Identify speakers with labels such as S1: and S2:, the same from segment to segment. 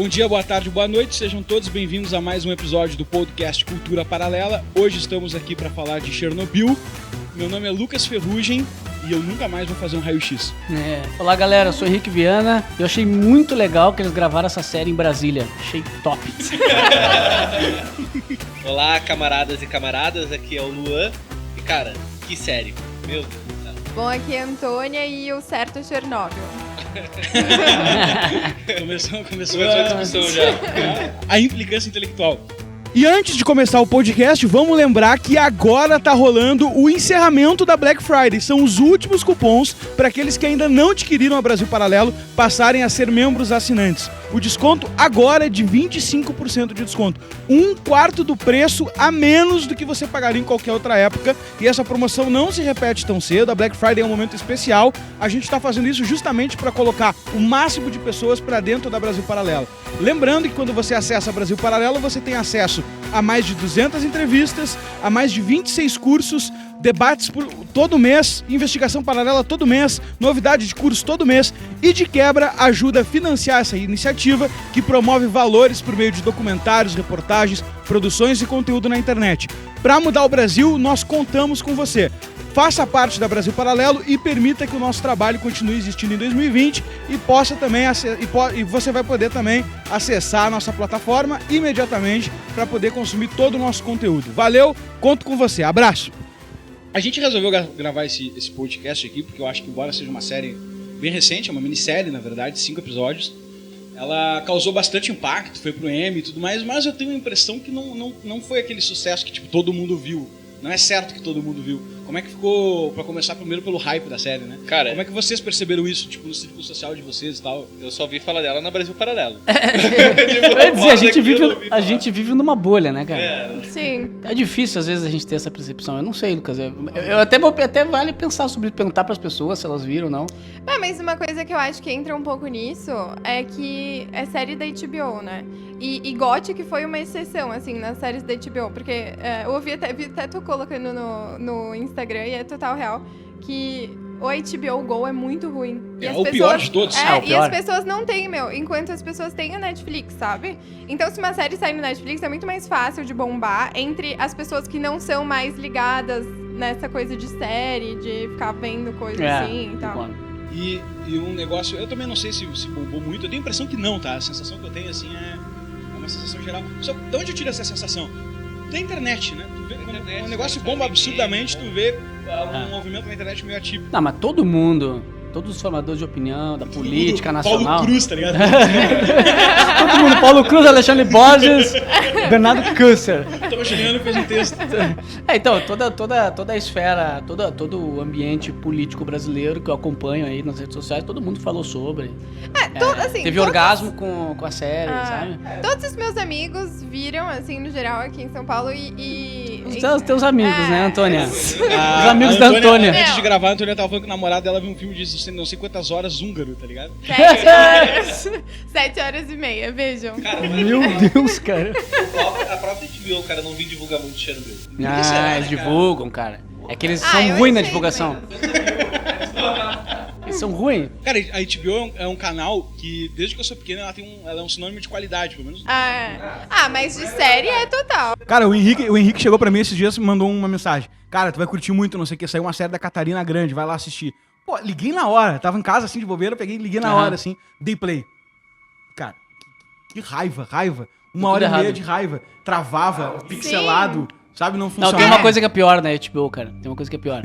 S1: Bom dia, boa tarde, boa noite, sejam todos bem-vindos a mais um episódio do podcast Cultura Paralela. Hoje estamos aqui para falar de Chernobyl. Meu nome é Lucas Ferrugem e eu nunca mais vou fazer um raio-x.
S2: Olá galera, eu sou Henrique Viana. Eu achei muito legal que eles gravaram essa série em Brasília. Achei top.
S3: Olá, camaradas e camaradas, aqui é o Luan. E cara, que série, meu Deus do céu.
S4: Bom, aqui é a Antônia e o certo é Chernobyl.
S1: Começou a discussão já. A implicância intelectual. E antes de começar o podcast, vamos lembrar que agora tá rolando o encerramento da Black Friday. São os últimos cupons para aqueles que ainda não adquiriram a Brasil Paralelo passarem a ser membros assinantes. O desconto agora é de 25% de desconto. 1/4 do preço a menos do que você pagaria em qualquer outra época. E essa promoção não se repete tão cedo. A Black Friday é um momento especial. A gente está fazendo isso justamente para colocar o máximo de pessoas para dentro da Brasil Paralelo. Lembrando que quando você acessa a Brasil Paralelo, você tem acesso a mais de 200 entrevistas, a mais de 26 cursos, debates por todo mês, investigação paralela todo mês, novidade de curso todo mês e, de quebra, ajuda a financiar essa iniciativa que promove valores por meio de documentários, reportagens, produções e conteúdo na internet. Para mudar o Brasil, nós contamos com você. Faça parte da Brasil Paralelo e permita que o nosso trabalho continue existindo em 2020 e possa também e você vai poder também acessar a nossa plataforma imediatamente para poder consumir todo o nosso conteúdo. Valeu, conto com você. Abraço! A gente resolveu gravar esse podcast aqui porque eu acho que, embora seja uma série bem recente, é uma minissérie, na verdade, 5 episódios, ela causou bastante impacto, foi pro Emmy e tudo mais, mas eu tenho a impressão que não foi aquele sucesso que tipo, todo mundo viu. Não é certo que todo mundo viu. Como é que ficou, pra começar primeiro pelo hype da série, né?
S3: Cara,
S1: como é que vocês perceberam isso, tipo, no círculo social de vocês e tal?
S3: eu só vi falar dela na Brasil Paralelo.
S2: Quer dizer, a gente vive numa bolha, né, cara?
S4: Sim.
S2: É difícil, às vezes, a gente ter essa percepção. Eu não sei, Lucas. Até vale pensar sobre perguntar pras pessoas se elas viram ou não.
S4: Mas uma coisa que eu acho que entra um pouco nisso é que é série da HBO, né? E Gothic foi uma exceção, assim, nas séries da HBO, porque eu ouvi até tô colocando no Instagram e é total real, que o HBO Go é muito ruim. E
S1: é o pior de todos.
S4: E as pessoas não têm, enquanto as pessoas têm a Netflix, sabe? Então, se uma série sair no Netflix, é muito mais fácil de bombar entre as pessoas que não são mais ligadas nessa coisa de série, de ficar vendo coisa assim e tal.
S1: E um negócio, eu também não sei se bombou muito, eu tenho a impressão que não, tá? A sensação que eu tenho, assim, é uma sensação geral. Só de onde eu tiro essa sensação? Da internet, né? Tu vê, quando um negócio bomba absurdamente, tu vê um movimento na internet meio ativo.
S2: Não, mas todo mundo, todos os formadores de opinião, da política nacional...
S1: Paulo Cruz, tá ligado?
S2: Todo mundo, Paulo Cruz, Alexandre Borges, Bernardo Cusser.
S1: Então o Juliano fez um texto.
S2: Então, toda a esfera, todo o ambiente político brasileiro que eu acompanho aí nas redes sociais, todo mundo falou sobre. Teve orgasmo com a série, sabe?
S4: Todos os meus amigos viram, assim, no geral, aqui em São Paulo
S2: Os teus amigos, né, Antônia? Os amigos
S1: a
S2: da Antônia.
S1: Antes de gravar, a Antônia tava falando que o namorado dela viu um filme de não sei quantas horas húngaro, tá ligado?
S4: 7 horas. 7 horas e meia, vejam.
S3: Cara,
S2: Meu Deus, cara.
S3: A própria HBO, cara, não vem divulgar muito Chernobyl.
S2: Eles divulgam, cara. É que eles são ruins na divulgação. Eles são ruins.
S1: Cara, a HBO é um canal que, desde que eu sou pequeno, ela é um sinônimo de qualidade, pelo menos.
S4: Mas de série é total.
S5: Cara, o Henrique chegou pra mim esses dias e mandou uma mensagem. Cara, tu vai curtir muito, não sei o que, saiu uma série da Catarina Grande, vai lá assistir. Pô, liguei na hora, tava em casa assim de bobeira, liguei na hora assim, dei play. Cara, que raiva. 1h30 de raiva. Travava, pixelado, sabe, não funcionava.
S2: Não, tem uma coisa que é pior na HBO, cara. Tem uma coisa que é pior.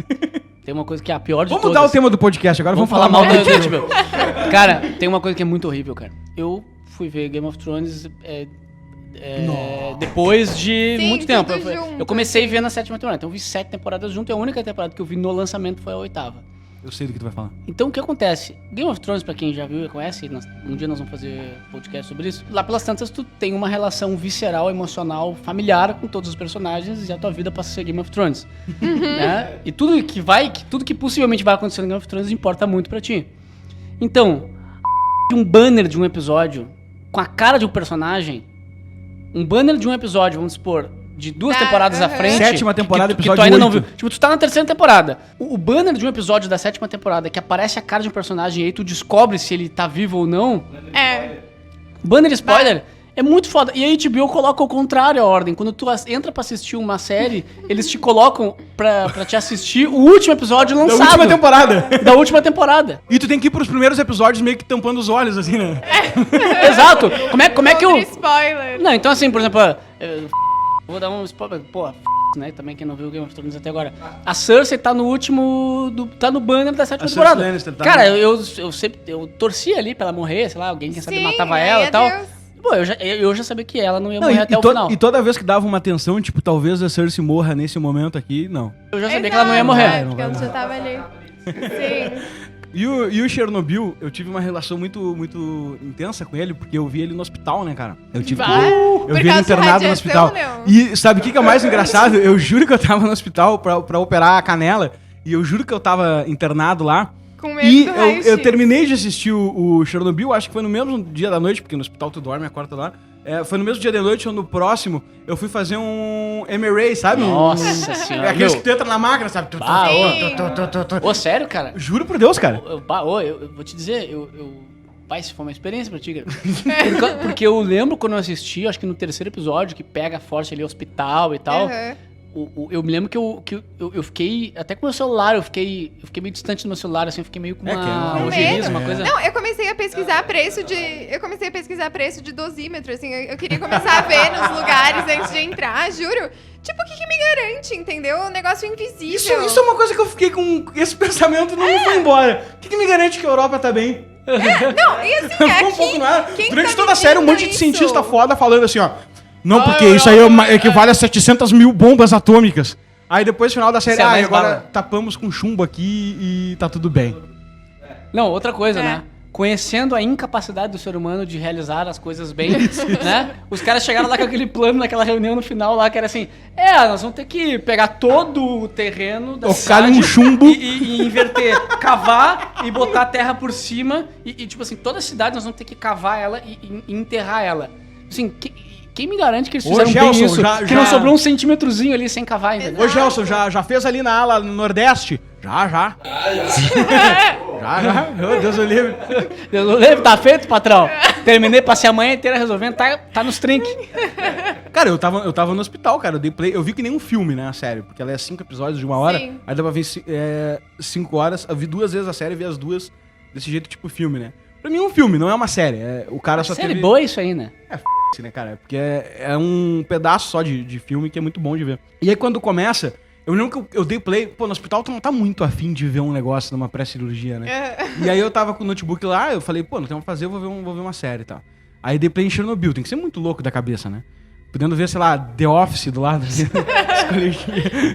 S2: Tem uma coisa que é a pior de todas.
S5: Vamos mudar o tema do podcast agora, vamos falar mal da HBO.
S2: Cara, tem uma coisa que é muito horrível, cara. Eu fui ver Game of Thrones depois de muito tempo. Eu comecei vendo a 7ª temporada, então eu vi 7 temporadas junto, e a única temporada que eu vi no lançamento foi a 8ª.
S5: Eu sei do que tu vai falar.
S2: Então, o que acontece? Game of Thrones, pra quem já viu e conhece, um dia nós vamos fazer podcast sobre isso. Lá pelas tantas, tu tem uma relação visceral, emocional, familiar com todos os personagens e a tua vida passa a ser Game of Thrones. Né? E tudo que possivelmente vai acontecer no Game of Thrones importa muito pra ti. Então, um banner de um episódio com a cara de um personagem, vamos supor, de 2 temporadas à frente...
S5: 7ª temporada,
S2: que
S5: episódio
S2: tu ainda
S5: 8.
S2: não viu. Tipo, tu tá na 3ª temporada. O banner de um episódio da 7ª temporada que aparece a cara de um personagem e aí tu descobre se ele tá vivo ou não... Banner spoiler é muito foda. E a HBO coloca ao contrário a ordem. Quando tu entra pra assistir uma série, eles te colocam pra te assistir o último episódio lançado.
S5: Da última temporada.
S2: Da última temporada.
S5: E tu tem que ir pros primeiros episódios meio que tampando os olhos, assim, né?
S2: Exato. Como é que eu...
S4: Outro spoiler.
S2: Não, então assim, por exemplo, vou dar um spoiler, pô, né, também quem não viu Game of Thrones até agora. A Cersei tá no último, tá no banner da 7ª temporada.
S5: Lannister tá
S2: Cara, eu torcia ali pra ela morrer, sei lá, alguém quem sabe matava ela e tal.
S4: Deus.
S2: Pô, eu já sabia que ela não ia morrer até o final.
S5: E toda vez que dava uma tensão, tipo, talvez a Cersei morra nesse momento aqui, não.
S2: Eu já sabia que ela não ia morrer.
S4: Porque ela já tava ali. Sim.
S5: E o Chernobyl, eu tive uma relação muito intensa com ele, porque eu vi ele no hospital, né, cara? Eu vi ele internado no hospital. E sabe o que é mais engraçado? Eu juro que eu tava no hospital pra operar a canela, e eu juro que eu tava internado lá.
S4: Com medo
S5: E
S4: do
S5: eu
S4: raio-x.
S5: terminei de assistir o Chernobyl, acho que foi no mesmo dia da noite, porque no hospital tu dorme, acorda lá. Foi no mesmo dia da noite, ou no próximo, eu fui fazer um MRI, sabe?
S2: Nossa senhora.
S5: É aqueles
S2: Meu.
S5: que tu entra na máquina, sabe?
S2: Bah,
S4: Sim.
S2: Ô, sério, cara?
S5: Juro por Deus, cara.
S2: Eu vou te dizer, Pai, se foi uma experiência pra ti, cara. Porque eu lembro quando eu assisti, acho que no 3º episódio, que pega forte ali hospital e tal.
S4: Aham.
S2: Eu me lembro que eu fiquei. Até com o meu celular, eu fiquei meio distante do meu celular, assim, eu fiquei meio com uma
S4: Com
S2: ojeriza,
S4: medo.
S2: uma coisa.
S4: Não, eu comecei a pesquisar preço de dosímetro, assim, eu queria começar a ver nos lugares antes de entrar, juro. Tipo, o que me garante, entendeu? Um negócio invisível.
S5: Isso é uma coisa que eu fiquei com esse pensamento e não me foi embora. O que me garante que a Europa tá bem?
S4: Não, e assim,
S5: Ficou um pouco nada.
S4: quem
S5: Durante
S4: tá
S5: toda a série, um monte de
S4: isso?
S5: cientista foda falando assim, ó. Não, porque isso aí equivale a 700 mil bombas atômicas. Aí depois, no final da série,
S2: Isso é mais
S5: agora
S2: bala.
S5: tapamos com chumbo aqui e tá tudo bem.
S2: Não, outra coisa,
S4: É.
S2: né? Conhecendo a incapacidade do ser humano de realizar as coisas bem, né? Os caras chegaram lá com aquele plano naquela reunião no final lá, que era assim, nós vamos ter que pegar todo o terreno da
S5: Tocar
S2: cidade
S5: um chumbo.
S2: e inverter, cavar e botar a terra por cima e, tipo assim, toda a cidade nós vamos ter que cavar ela e enterrar ela. Assim, quem me garante que eles
S5: Ô,
S2: fizeram
S5: Gelson,
S2: bem isso?
S5: já-
S2: que não
S5: já-
S2: sobrou um centímetrozinho ali sem cavar, entendeu?
S5: Ô, Gelson, já fez ali na ala no Nordeste? Já. Já. Meu Deus, eu livre.
S2: Eu não lembro, tá feito, patrão? Terminei, passei a manhã inteira resolvendo, tá nos trinques.
S5: Cara, eu tava no hospital, cara. Eu dei play. Eu vi que nem um filme, né, a série. Porque ela é 5 episódios de 1 hora.
S4: Sim.
S5: Aí dá pra ver 5 horas. Eu vi 2 vezes a série e vi as 2 desse jeito, tipo filme, né? Pra mim é um filme, não é uma série. O cara só
S2: Série
S5: teve...
S2: boa isso aí, né?
S5: né, cara? Porque é um pedaço só de filme que é muito bom de ver. E aí quando começa, eu lembro que eu dei play, pô, no hospital tu não tá muito afim de ver um negócio numa pré-cirurgia, né? E aí eu tava com o notebook lá, eu falei, pô, não tem o que fazer, eu vou ver uma série e tal. Aí dei play em Chernobyl, tem que ser muito louco da cabeça, né? Podendo ver, sei lá, The Office do lado.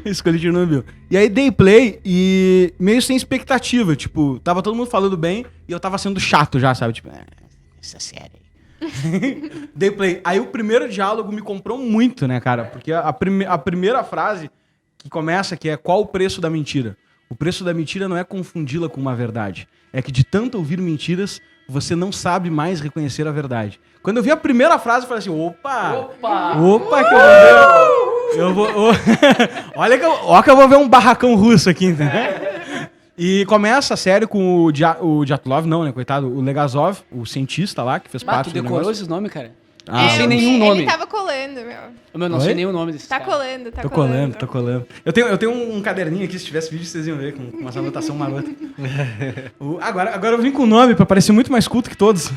S5: Escolhi Chernobyl. E aí dei play e meio sem expectativa, tipo, tava todo mundo falando bem e eu tava sendo chato já, sabe? Tipo, essa série. Dei play. Aí o primeiro diálogo me comprou muito, né, cara? Porque a primeira frase que começa, que é qual o preço da mentira? O preço da mentira não é confundi-la com uma verdade. É que de tanto ouvir mentiras, você não sabe mais reconhecer a verdade. Quando eu vi a primeira frase, eu falei assim, opa, que eu vou ver... Olha que eu vou ver um barracão russo aqui, entendeu? E começa a série com o Dyatlov, não, né, coitado, o Legasov, o cientista lá, que fez
S2: Tu
S5: parte do
S2: decorou
S5: negócio.
S2: esses nomes, cara?
S5: Ah,
S2: não sei
S5: eu
S2: nenhum nome.
S4: Ele tava colando, meu.
S2: Eu não
S5: Oi?
S2: sei nenhum nome desses
S4: Tá
S2: caras.
S4: colando, tá
S5: Tô
S4: colando.
S5: colando. Eu tenho um caderninho aqui, se tivesse vídeo vocês iam ver, com uma anotação marota. Agora eu vim com o nome, pra parecer muito mais culto que todos.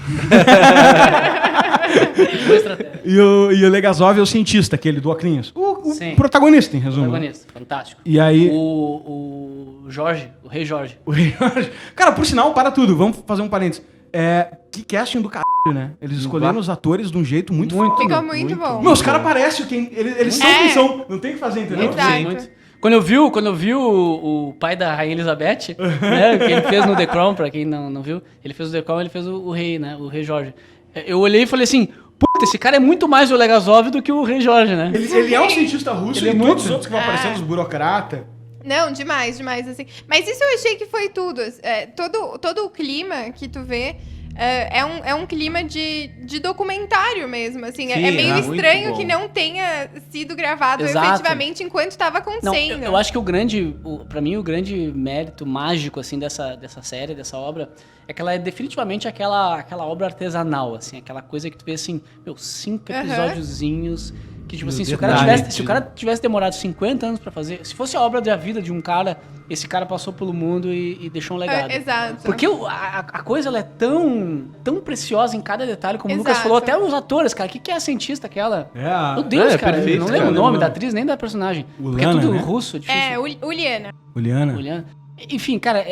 S2: Boa estratégia.
S5: E o Legasov é o cientista, aquele do Oclinhos. O
S2: Sim.
S5: protagonista, em resumo.
S2: Protagonista, fantástico.
S5: E aí...
S2: O Jorge, o Rei Jorge.
S5: O rei Jorge. Cara, por sinal, para tudo. Vamos fazer um parênteses. Que casting do caralho, né? Eles escolheram os atores de um jeito muito foda.
S4: Ficou muito bom.
S5: Meu, os caras parecem quem... Eles são quem são. Não tem o que fazer, entendeu?
S4: Exato.
S2: Quando eu vi o pai da Rainha Elizabeth, né, que ele fez no The Crown, pra quem não viu, ele fez o The Crown, ele fez o rei, né, o Rei Jorge. Eu olhei e falei assim, puta, esse cara é muito mais o Legasov do que o Rei Jorge, né?
S5: Ele é um cientista russo
S2: Ele é
S5: e
S2: muito.
S5: todos os outros que vão aparecendo, os burocratas.
S4: Não, demais, assim. Mas isso eu achei que foi tudo. Todo o clima que tu vê é um clima de documentário mesmo, assim.
S3: Sim,
S4: é meio
S3: muito
S4: estranho
S3: bom.
S4: que não tenha sido gravado
S2: Exato.
S4: efetivamente enquanto estava
S2: Não,
S4: acontecendo.
S2: eu acho que pra mim, o grande mérito mágico, assim, dessa série, dessa obra, é que ela é definitivamente aquela obra artesanal, assim, aquela coisa que tu vê, assim, 5 episódiozinhos, que, tipo assim, se o cara tivesse demorado 50 anos pra fazer, se fosse a obra da vida de um cara, esse cara passou pelo mundo e deixou um legado.
S4: Exato.
S2: Porque a coisa, ela é tão preciosa em cada detalhe, como o Lucas
S4: Exato.
S2: falou, até os atores, cara, o que é a cientista aquela? Meu Deus,
S3: É
S2: cara,
S3: perfeito,
S2: eu não lembro
S3: cara.
S2: o nome da atriz, nem da personagem. Porque é
S5: Ulana,
S2: tudo
S5: né?
S2: russo, difícil.
S4: Uliana.
S5: Juliana.
S2: Olhando. Enfim, cara,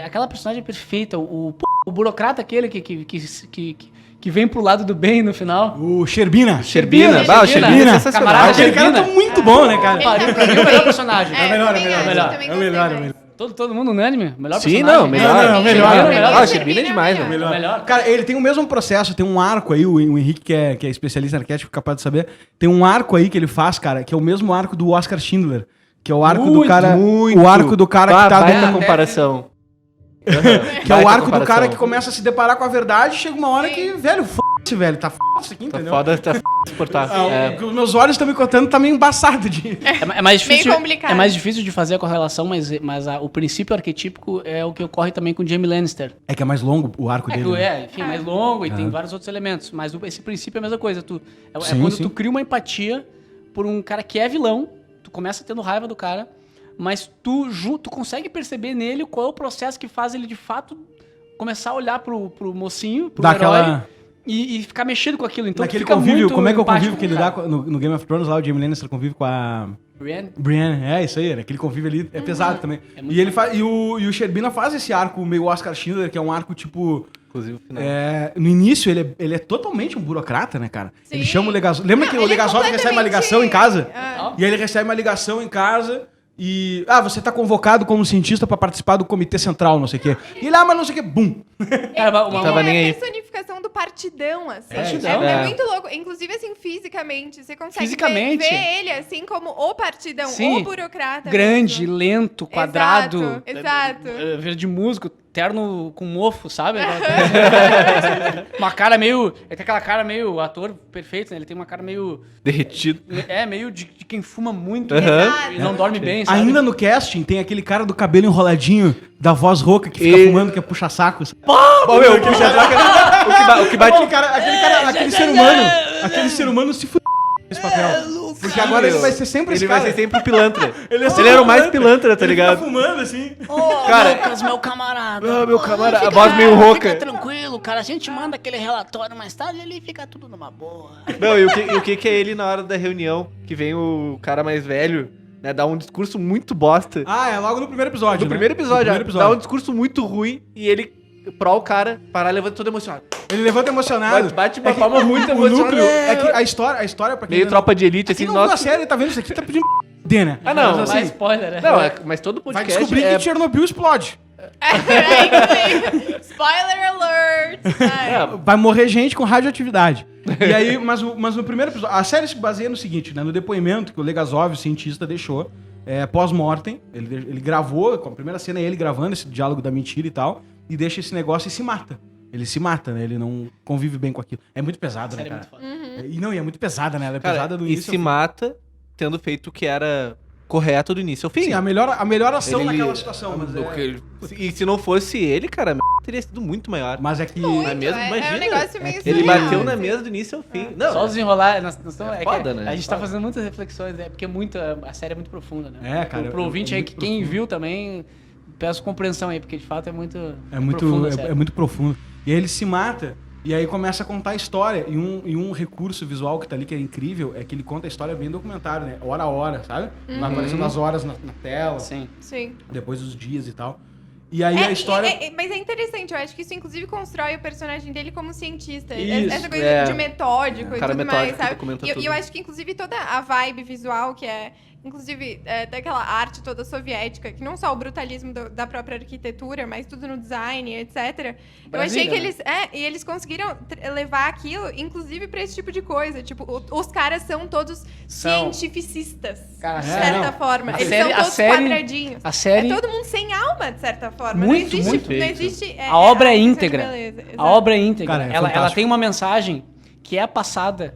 S2: aquela personagem é perfeita. O burocrata aquele que vem pro lado do bem no final.
S5: O Sherbina.
S3: Sherbina,
S2: Sherbina.
S3: o Sherbina é sensacional.
S2: Camarada
S5: Aquele cara tá
S2: Sherbina.
S5: muito bom, né, cara?
S2: Pariu, pra mim é o melhor personagem.
S5: É melhor,
S4: também acho,
S2: melhor.
S4: também
S5: É o
S4: gostei
S5: melhor, é o
S4: mais.
S5: melhor.
S2: Todo mundo unânime. Melhor
S3: Sim,
S2: personagem.
S3: não, melhor.
S5: Não, melhor.
S3: Ah, o
S4: Sherbina
S3: Sherbina é demais,
S4: é
S3: velho.
S2: Melhor.
S5: Cara, ele tem o mesmo processo, tem um arco aí, o Henrique, que é especialista em arquétipo, capaz de saber, tem um arco aí que ele faz, cara, que é o mesmo arco do Oscar Schindler, que é o arco do cara, o arco do cara que tá
S3: baita
S5: dentro,
S3: comparação.
S5: que é o arco do cara que começa a se deparar com a verdade, chega uma hora que, velho, foda-se, velho, tá foda isso aqui,
S3: Tá
S5: entendeu?
S3: foda, tá suportar.
S5: Ah, os meus olhos estão me contando, tá meio embaçado de...
S2: É mais difícil.
S4: Meio complicado.
S2: É mais difícil de fazer a correlação, mas o princípio arquetípico é o que ocorre também com Jaime Lannister.
S5: É que é mais longo o arco dele. né?
S2: Enfim, mais longo e tem vários outros elementos. Mas esse princípio é a mesma coisa. É
S5: Sim,
S2: quando
S5: sim.
S2: tu cria uma empatia por um cara que é vilão, tu começa tendo raiva do cara, mas tu consegue perceber nele qual é o processo que faz ele de fato começar a olhar pro mocinho, pro
S5: Dá
S2: herói,
S5: aquela...
S2: e ficar mexendo com aquilo. Então tu
S5: Naquele
S2: fica
S5: convívio,
S2: muito
S5: como é que é o
S2: empático
S5: convívio que
S2: com
S5: ele
S2: o
S5: dá
S2: cara.
S5: no Game of Thrones lá, o Jaime Lannister convive com a...
S2: Brienne.
S5: Brienne, isso aí, aquele convívio ali é pesado também.
S2: É muito
S5: E ele faz, e o Sherbina faz esse arco meio Oscar Schindler, que é um arco tipo...
S3: Inclusive o final.
S5: No início ele é totalmente um burocrata, né, cara?
S4: Sim.
S5: Ele chama o Legazov. Lembra
S4: Não,
S5: que o
S4: ele é
S5: Legazov recebe uma
S4: completamente-
S5: ligação em casa?
S4: Ah.
S5: E aí ele recebe uma ligação em casa e... você tá convocado como cientista pra participar do comitê central, não sei o quê. E ele, mas não sei o quê, bum!
S2: Cara,
S4: Ele
S3: tava
S4: é
S3: nem
S4: a
S3: aí.
S4: personificação do partidão, assim.
S2: Partidão.
S4: É
S3: É.
S4: muito louco. Inclusive, assim, fisicamente. Você consegue
S2: Fisicamente.
S4: ver ele, assim, como o partidão,
S2: Sim.
S4: o burocrata
S2: grande,
S4: mesmo.
S2: lento, quadrado.
S4: Exato.
S2: Verde musgo, terno com mofo, sabe? Uma cara meio... Ele tem aquela cara meio... Ator perfeito, né? Ele tem uma cara meio...
S3: Derretido.
S2: Meio de quem fuma muito
S4: Exato.
S2: e não dorme bem, sabe?
S5: Ainda no casting tem aquele cara do cabelo enroladinho, da voz rouca, que fica
S3: E-
S5: fumando, que é puxa-saco.
S3: Ô, meu, o que bate...
S5: Aquele ser humano se fudeu nesse papel. Porque agora ele vai ser sempre esse
S3: Ele
S5: cara.
S3: vai ser sempre o pilantra.
S5: Ele
S3: Ele era o mais pilantra, tá
S5: Ele
S3: ligado?
S5: fica fumando, assim.
S3: Cara-
S2: Lucas, meu camarada.
S3: Ah, meu camarada,
S2: Fica-
S3: a voz meio rouca.
S2: Fica tranquilo, cara. A gente manda aquele relatório mais tarde e ele fica tudo numa boa.
S3: Não, e o que é ele na hora da reunião? Que vem o cara mais velho, né? Dá um discurso muito bosta.
S5: É logo no primeiro episódio,
S3: No
S5: né?
S3: primeiro episódio,
S5: No primeiro episódio.
S3: dá um discurso muito ruim e ele, o cara, parar levanta todo emocionado.
S5: Ele levanta emocionado.
S3: Bate uma palma muito
S5: O
S3: emocionada.
S5: núcleo, é que a história pra quem
S3: Meio
S5: não-
S3: tropa de elite,
S5: Quem
S3: assim,
S5: não viu a
S3: nossa.
S5: série, tá vendo isso aqui, tá pedindo d, né?
S3: Ah, não,
S5: Mas,
S2: Mas
S5: assim,
S2: spoiler, né?
S3: Não, mas todo
S5: vai
S3: podcast
S5: descobrir que Chernobyl explode.
S4: Spoiler alert! Ai.
S5: Vai morrer gente com radioatividade. E aí, mas no primeiro episódio, a série se baseia no seguinte, né? No depoimento que o Legazov, o cientista, deixou, pós-mortem. Ele gravou, a primeira cena é ele gravando esse diálogo da mentira e tal, e deixa esse negócio e se mata. Ele se mata, né? Ele não convive bem com aquilo. É muito pesado, né,
S2: Série é
S5: cara?
S2: muito foda.
S5: E é muito pesada, né? Ela é
S3: Cara,
S5: pesada do
S3: e
S5: início
S3: se
S5: ao fim.
S3: mata tendo feito o que era correto do início ao fim.
S5: Sim, a melhor ação
S3: Ele-
S5: naquela situação. Mas
S3: E se não fosse ele, cara, a merda teria sido muito maior.
S5: Mas é que...
S4: Muito,
S3: Não é mesmo?
S4: é um
S3: Imagina.
S4: negócio meio
S3: Ele
S4: surreal,
S3: bateu na
S4: assim.
S3: mesa do início ao fim. Não,
S2: Só desenrolar.
S3: É foda, né?
S2: A gente
S3: É foda.
S2: tá fazendo muitas reflexões, né? Porque a série é muito profunda, né?
S5: É, cara,
S2: Pro ouvinte
S5: é
S2: aí,
S5: muito
S2: que quem
S5: profundo.
S2: viu também, peço compreensão aí, porque de fato é muito
S5: muito,
S2: profunda a série.
S5: é muito profundo. E aí ele se mata, e aí começa a contar a história. E um recurso visual que tá ali, que é incrível, é que ele conta a história bem documentário, né? Hora a hora, sabe? Vai aparecendo as horas na tela,
S2: Sim.
S4: Sim.
S5: depois os dias e tal. E aí a história...
S4: Mas é interessante, eu acho que isso inclusive constrói o personagem dele como cientista.
S3: Isso,
S4: Essa coisa
S3: é.
S4: de metódico
S3: É,
S4: e
S3: cara
S4: tudo
S3: metódico
S4: mais,
S3: que
S4: sabe?
S3: documenta
S4: E eu
S3: tudo.
S4: acho que inclusive toda a vibe visual, que é, inclusive, daquela arte toda soviética, que não só o brutalismo da própria arquitetura, mas tudo no design, etc. Eu achei que
S2: Brasília,
S4: eles conseguiram levar aquilo, inclusive, pra esse tipo de coisa. Tipo, os caras são todos cientificistas,
S2: Cara,
S4: de certa
S5: não.
S4: forma.
S2: A
S4: Eles
S2: série-
S4: são
S2: a
S4: todos
S2: série-
S4: quadradinhos.
S2: A série...
S4: É todo mundo sem alma. drama, de certa forma.
S2: Muito,
S4: não existe,
S2: muito.
S4: não existe
S2: A obra é
S4: questão de
S2: íntegra.
S4: beleza,
S2: A
S4: exato.
S2: obra é íntegra.
S5: Cara, é
S2: ela
S5: fantástico.
S2: tem uma mensagem que é passada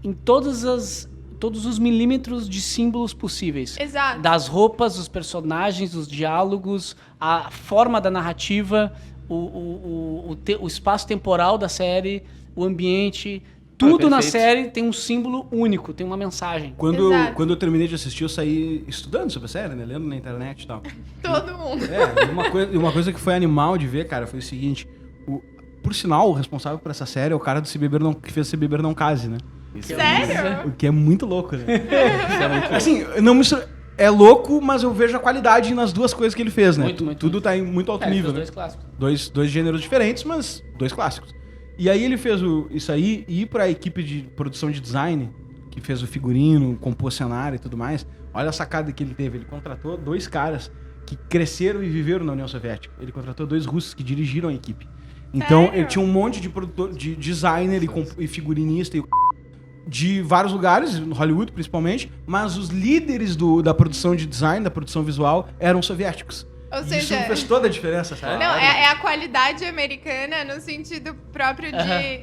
S2: em todos os milímetros de símbolos possíveis.
S4: Exato.
S2: Das roupas, dos personagens, dos diálogos, a forma da narrativa, o espaço temporal da série, o ambiente. Tudo na
S3: perfeito.
S2: série tem um símbolo único, tem uma mensagem.
S4: Exato.
S5: Quando eu terminei de assistir, eu saí estudando sobre a série, né? Lendo na internet e tal.
S4: Todo mundo.
S5: Uma coisa que foi animal de ver, cara, foi o seguinte. Por sinal, o responsável por essa série é o cara do que fez Se Beber Não Case, né?
S4: Sério?
S5: O que é muito louco, né? Assim, não me é louco, mas eu vejo a qualidade nas duas coisas que ele fez, né?
S2: Muito, muito,
S5: Tudo tá em muito alto
S2: É,
S5: nível,
S2: os
S5: né?
S2: dois clássicos.
S5: Dois gêneros diferentes, mas dois clássicos. E aí ele fez isso aí e ir pra equipe de produção de design, que fez o figurino, compôs cenário e tudo mais. Olha a sacada que ele teve. Ele contratou 2 caras que cresceram e viveram na União Soviética. Ele contratou 2 russos que dirigiram a equipe. Então,
S4: Sério?
S5: ele tinha um monte de produtor, de designer e figurinista de vários lugares, no Hollywood principalmente, mas os líderes da produção de design, da produção visual, eram soviéticos.
S4: Ou
S5: E
S4: seja,
S5: isso fez toda a diferença, sabe?
S4: não, é a qualidade americana no sentido próprio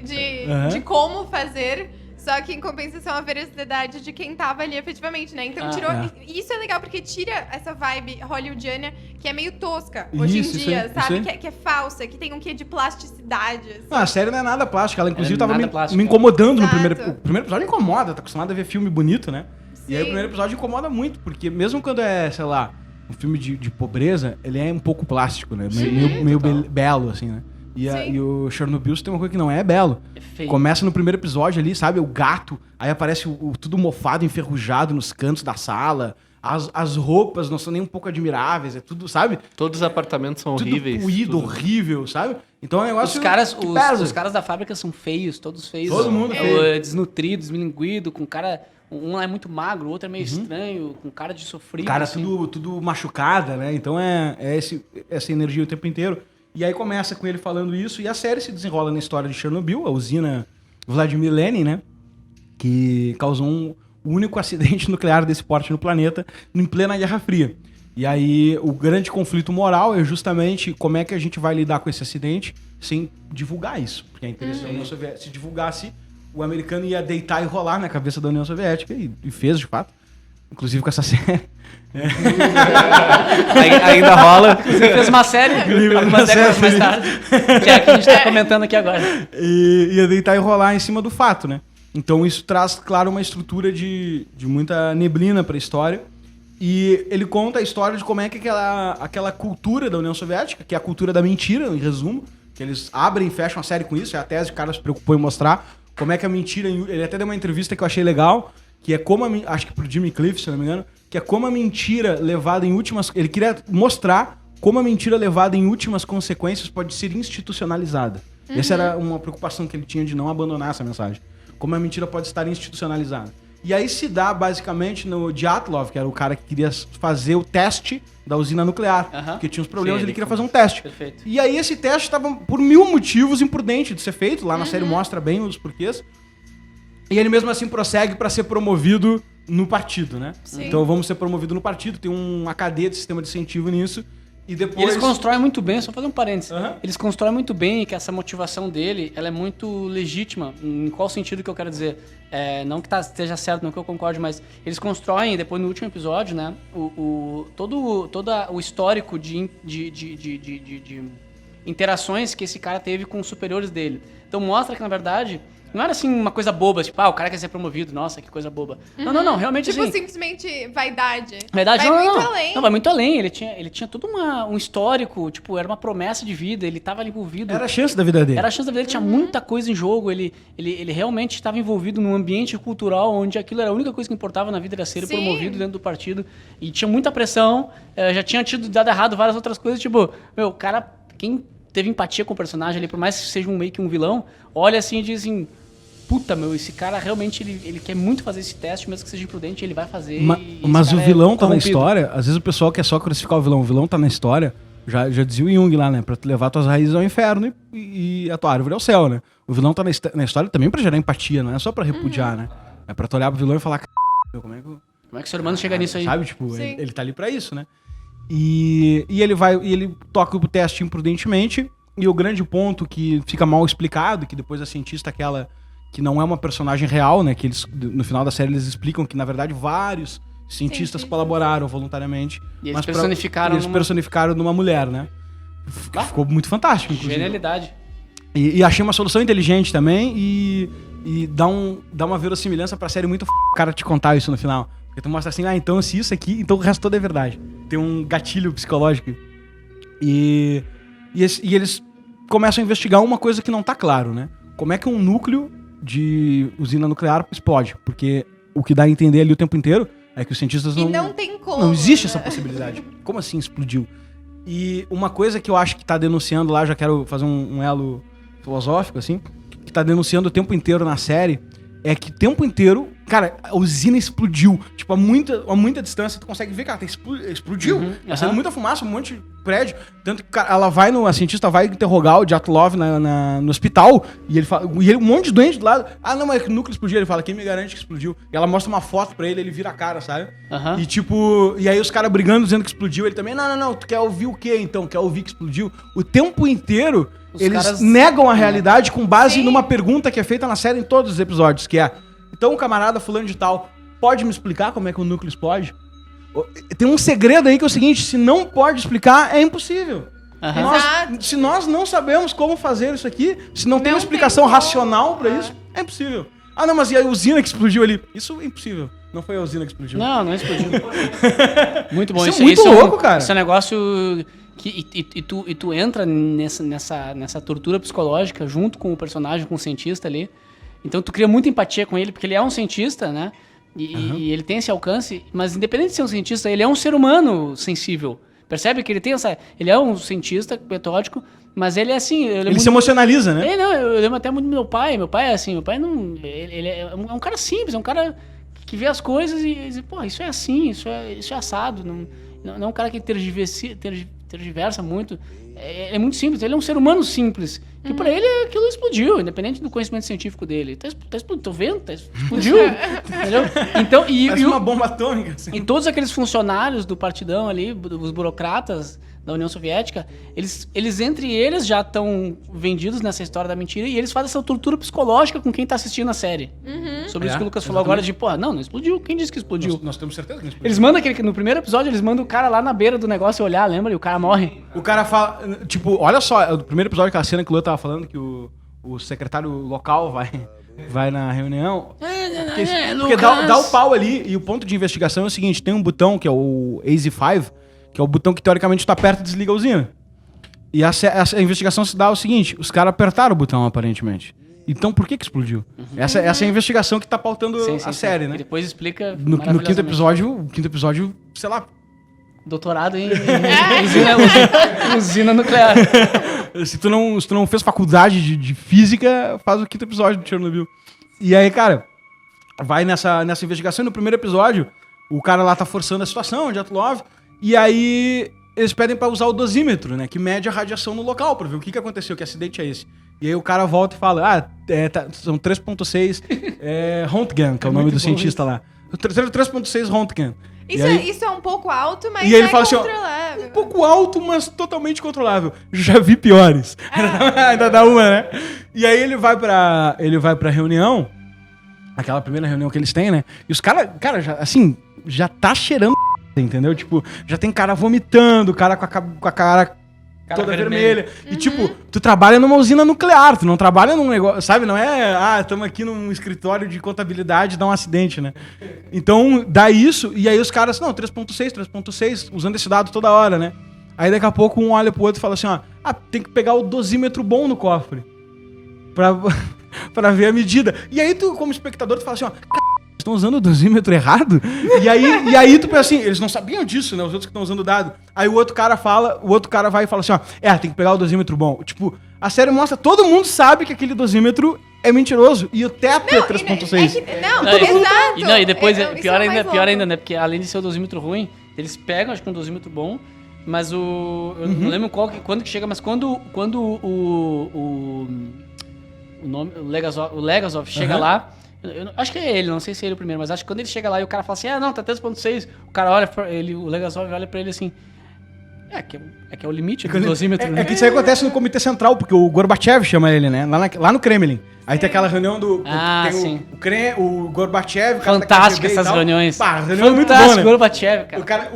S4: de como fazer, só que em compensação a veracidade de quem tava ali efetivamente, né? Então tirou. Isso é legal porque tira essa vibe hollywoodiana que é meio tosca hoje
S5: Isso,
S4: em
S5: isso
S4: dia,
S5: aí,
S4: sabe?
S5: isso aí.
S4: Que é falsa, que tem um quê de plasticidade. Assim.
S5: Não, a série não é nada plástica. Ela, inclusive, tava
S2: nada plástica.
S5: me incomodando no
S4: Exato.
S5: primeiro... O primeiro episódio incomoda. Tá acostumado a ver filme bonito, né? E aí o
S4: Sim.
S5: primeiro episódio incomoda muito. Porque mesmo quando é, sei lá, um filme de pobreza, ele é um pouco plástico, né? Meio belo, assim, né?
S4: Sim.
S5: E o Chernobyl tem uma coisa que não é belo.
S2: É feio.
S5: Começa no primeiro episódio ali, sabe? O gato. Aí aparece tudo mofado, enferrujado nos cantos da sala. As roupas não são nem um pouco admiráveis. É tudo, sabe?
S3: Todos os apartamentos são
S5: Tudo
S3: horríveis.
S5: puído,
S3: tudo.
S5: horrível, sabe? Então é um negócio que
S2: Os
S5: pesa.
S2: caras da fábrica são feios, todos feios.
S5: Todo mundo feio.
S2: Desnutrido, desmilinguido, com cara... Um é muito magro, o outro é meio estranho, com cara de sofrido.
S5: Cara,
S2: assim.
S5: tudo machucada, né? Então essa energia o tempo inteiro. E aí começa com ele falando isso, e a série se desenrola na história de Chernobyl, a usina Vladimir Lenin, né? Que causou o único acidente nuclear desse porte no planeta em plena Guerra Fria. E aí o grande conflito moral é justamente como é que a gente vai lidar com esse acidente sem divulgar isso. Porque é interessante, a União Soviética, se divulgasse, o americano ia deitar e rolar na cabeça da União Soviética, e fez, de fato. Inclusive com essa série.
S3: Ainda rola.
S2: Você fez uma série algumas décadas mais tarde, que é a que a gente tá comentando aqui agora.
S5: E ia deitar e rolar em cima do fato, né? Então isso traz, claro, uma estrutura de muita neblina para a história. E ele conta a história de como é que aquela cultura da União Soviética, que é a cultura da mentira, em resumo, que eles abrem e fecham a série com isso, é a tese que o cara se preocupou em mostrar, como é que a mentira... Ele até deu uma entrevista que eu achei legal, que é como acho que pro Jimmy Cliff, se não me engano, que é como a mentira levada em últimas... Ele queria mostrar como a mentira levada em últimas consequências pode ser institucionalizada. Essa era uma preocupação que ele tinha de não abandonar essa mensagem. Como a mentira pode estar institucionalizada. E aí se dá, basicamente, no Dyatlov, que era o cara que queria fazer o teste da usina nuclear. Porque tinha uns problemas,
S3: Sim,
S5: ele
S3: ele
S5: queria fazer um teste.
S2: Perfeito.
S5: E aí esse teste estava, por 1000 motivos, imprudente de ser feito. Lá na série mostra bem os porquês. E ele mesmo assim prossegue para ser promovido no partido, né?
S4: Sim.
S5: Então vamos ser promovido no partido. Tem uma cadeia de sistema de incentivo nisso. E depois...
S2: E eles constroem muito bem, só fazer um parênteses.
S5: Aham.
S2: Eles constroem muito bem que essa motivação dele, ela é muito legítima. Em qual sentido que eu quero dizer? Não que esteja certo, não que eu concorde, mas eles constroem, depois no último episódio, né, todo o histórico de interações que esse cara teve com os superiores dele. Então mostra que, na verdade, não era assim uma coisa boba, tipo, o cara quer ser promovido, nossa, que coisa boba. Não, realmente
S4: Tipo,
S2: assim...
S4: simplesmente vaidade.
S2: Verdade,
S4: Vai
S2: não,
S4: muito
S2: não.
S4: além.
S2: Não, vai muito além. Ele tinha todo um histórico, tipo, era uma promessa de vida, ele tava ali envolvido.
S5: Era a chance da vida dele.
S2: Era a chance da vida, ele tinha muita coisa em jogo, ele realmente estava envolvido num ambiente cultural onde aquilo era a única coisa que importava na vida, era ser
S4: Sim.
S2: promovido dentro do partido. E tinha muita pressão, já tinha dado errado várias outras coisas, tipo, o cara, quem teve empatia com o personagem ali, por mais que seja meio que um vilão, olha assim e diz assim... Puta, esse cara realmente, ele quer muito fazer esse teste, mesmo que seja imprudente, ele vai fazer.
S5: Mas o vilão tá na
S2: corrompido.
S5: história. Às vezes o pessoal quer só crucificar o vilão tá na história. Já dizia o Jung lá, né? Pra tu levar tuas raízes ao inferno e a tua árvore ao céu, né? O vilão tá na história também pra gerar empatia, não é só pra repudiar, né? É pra tu olhar pro vilão e falar, como é que
S2: Como é que o ser humano chega nisso aí?
S5: Sabe? Tipo,
S4: Sim.
S5: ele tá ali pra isso, né? E ele toca o teste imprudentemente. E o grande ponto que fica mal explicado, que depois a cientista aquela, que não é uma personagem real, né? Que eles, no final da série, eles explicam que, na verdade, vários cientistas colaboraram voluntariamente.
S2: E eles
S5: mas
S2: personificaram
S5: numa mulher, né? Ficou muito fantástico, inclusive.
S2: Genialidade.
S5: E achei uma solução inteligente também e dá uma verossimilhança pra série muito o cara te contar isso no final. Porque tu mostra assim, então se isso aqui, então o resto todo é verdade. Tem um gatilho psicológico. E eles começam a investigar uma coisa que não tá claro, né? Como é que um núcleo de usina nuclear explode? Porque o que dá a entender ali o tempo inteiro é que os cientistas
S4: não tem como.
S5: Não existe essa possibilidade. Como assim explodiu? E uma coisa que eu acho que tá denunciando lá, já quero fazer um elo filosófico, assim, que tá denunciando o tempo inteiro na série, é que o tempo inteiro, cara, a usina explodiu. Tipo, a muita distância, tu consegue ver, cara, explodiu. Tá saindo muita fumaça, um monte de prédio. Tanto que cara, a cientista vai interrogar o Dyatlov no hospital, e ele fala, um monte de doente do lado. Ah, não, mas o núcleo explodiu. Ele fala, quem me garante que explodiu? E ela mostra uma foto pra ele vira a cara, sabe? E tipo, e aí os caras brigando, dizendo que explodiu. Ele também, não, tu quer ouvir o quê então? Quer ouvir que explodiu? O tempo inteiro, eles negam a realidade com base numa pergunta que é feita na série em todos os episódios, que é, então o camarada fulano de tal, pode me explicar como é que o núcleo explode? Tem um segredo aí que é o seguinte, se não pode explicar, é impossível. Se nós não sabemos como fazer isso aqui, se não tem uma explicação racional pra isso, é impossível. Ah, não, mas e a usina que explodiu ali? Isso é impossível. Não foi a usina que explodiu.
S2: Não explodiu. Muito bom.
S5: Isso é muito louco, cara.
S2: Isso é um negócio que tu entra nessa tortura psicológica junto com o personagem, com o cientista ali. Então tu cria muita empatia com ele, porque ele é um cientista, né? E ele tem esse alcance, mas independente de ser um cientista, ele é um ser humano sensível. Percebe que ele tem ele é um cientista metódico, mas ele é assim...
S5: Ele se emocionaliza, né?
S2: Eu lembro até muito do meu pai. Meu pai é assim, ele é um cara simples, é um cara que vê as coisas e diz, pô, isso é assim, isso é assado. Não é um cara que tergiversa muito. É muito simples, ele é um ser humano simples. Que pra ele aquilo explodiu, independente do conhecimento científico dele. Tá explodindo, tô vendo, explodiu. Entendeu? Então,
S5: uma bomba atômica. Assim.
S2: E todos aqueles funcionários do partidão ali, os burocratas da União Soviética, eles entre eles já estão vendidos nessa história da mentira e eles fazem essa tortura psicológica com quem tá assistindo a série. Sobre isso que o Lucas falou agora de, pô, não explodiu. Quem disse que explodiu?
S5: Nós temos certeza que não explodiu.
S2: Eles mandam no primeiro episódio, eles mandam o cara lá na beira do negócio olhar, lembra? E o cara morre.
S5: O cara fala, tipo, olha só, o primeiro episódio, aquela cena que o Lua tava falando, que o secretário local vai na reunião. Porque dá o pau ali, e o ponto de investigação é o seguinte, tem um botão que é o AZ5, que é o botão que teoricamente tu aperta e desliga a usina. E essa investigação se dá o seguinte, os caras apertaram o botão aparentemente. Então por que explodiu? Essa é a investigação que tá pautando a série, né?
S2: E depois explica
S5: no quinto episódio, sei lá.
S2: Doutorado em usina nuclear.
S5: Se tu não fez faculdade de física, faz o quinto episódio do Chernobyl. E aí, cara, vai nessa investigação. E no primeiro episódio, o cara lá tá forçando a situação, o Dyatlov. E aí eles pedem pra usar o dosímetro, né? Que mede a radiação no local, pra ver o que aconteceu, que acidente é esse. E aí o cara volta e fala, são 3.6 Röntgen, que é o nome do cientista lá. 3.6 Röntgen.
S4: Isso é um pouco alto, mas
S5: ele fala
S4: controlável.
S5: Assim, um pouco alto, mas totalmente controlável. Já vi piores. Ainda dá uma, né? E aí ele vai pra reunião, aquela primeira reunião que eles têm, né? E os caras, cara, já tá cheirando, entendeu? Tipo, já tem cara vomitando, cara com a cara toda vermelha. E tipo, tu trabalha numa usina nuclear, tu não trabalha num negócio, sabe? Não é, estamos aqui num escritório de contabilidade, dá um acidente, né? Então, dá isso, e aí os caras, 3.6, usando esse dado toda hora, né? Aí daqui a pouco um olha pro outro e fala assim, tem que pegar o dosímetro bom no cofre. Pra ver a medida. E aí tu, como espectador, tu fala assim, estão usando o dosímetro errado? E aí tu pensa assim, eles não sabiam disso, né? Os outros que estão usando o dado. Aí o outro cara vai e fala assim, tem que pegar o dosímetro bom. Tipo, a série mostra, todo mundo sabe que aquele dosímetro é mentiroso. E o teto é 3.6.
S2: Não, e depois, pior ainda, né? Porque além de ser o dosímetro ruim, eles pegam, acho que um dosímetro bom, mas eu não lembro quando que chega, mas quando o Legasov chega lá, eu acho que é ele, não sei se é ele o primeiro, mas acho que quando ele chega lá e o cara fala assim, tá 3.6, o cara olha pra ele, o Legasov olha pra ele assim, É que é o limite do dosímetro, né?
S5: É que isso aí acontece no Comitê Central, porque o Gorbachev chama ele, né? Lá no Kremlin. Aí tem aquela reunião do...
S2: Ah,
S5: tem
S2: sim.
S5: O Gorbachev... o cara da
S2: Fantástico
S5: KGB e
S2: essas
S5: tal.
S2: reuniões.
S5: Pá, a reunião é muito
S2: Fantástico,
S5: boa, né?
S2: Gorbachev, cara.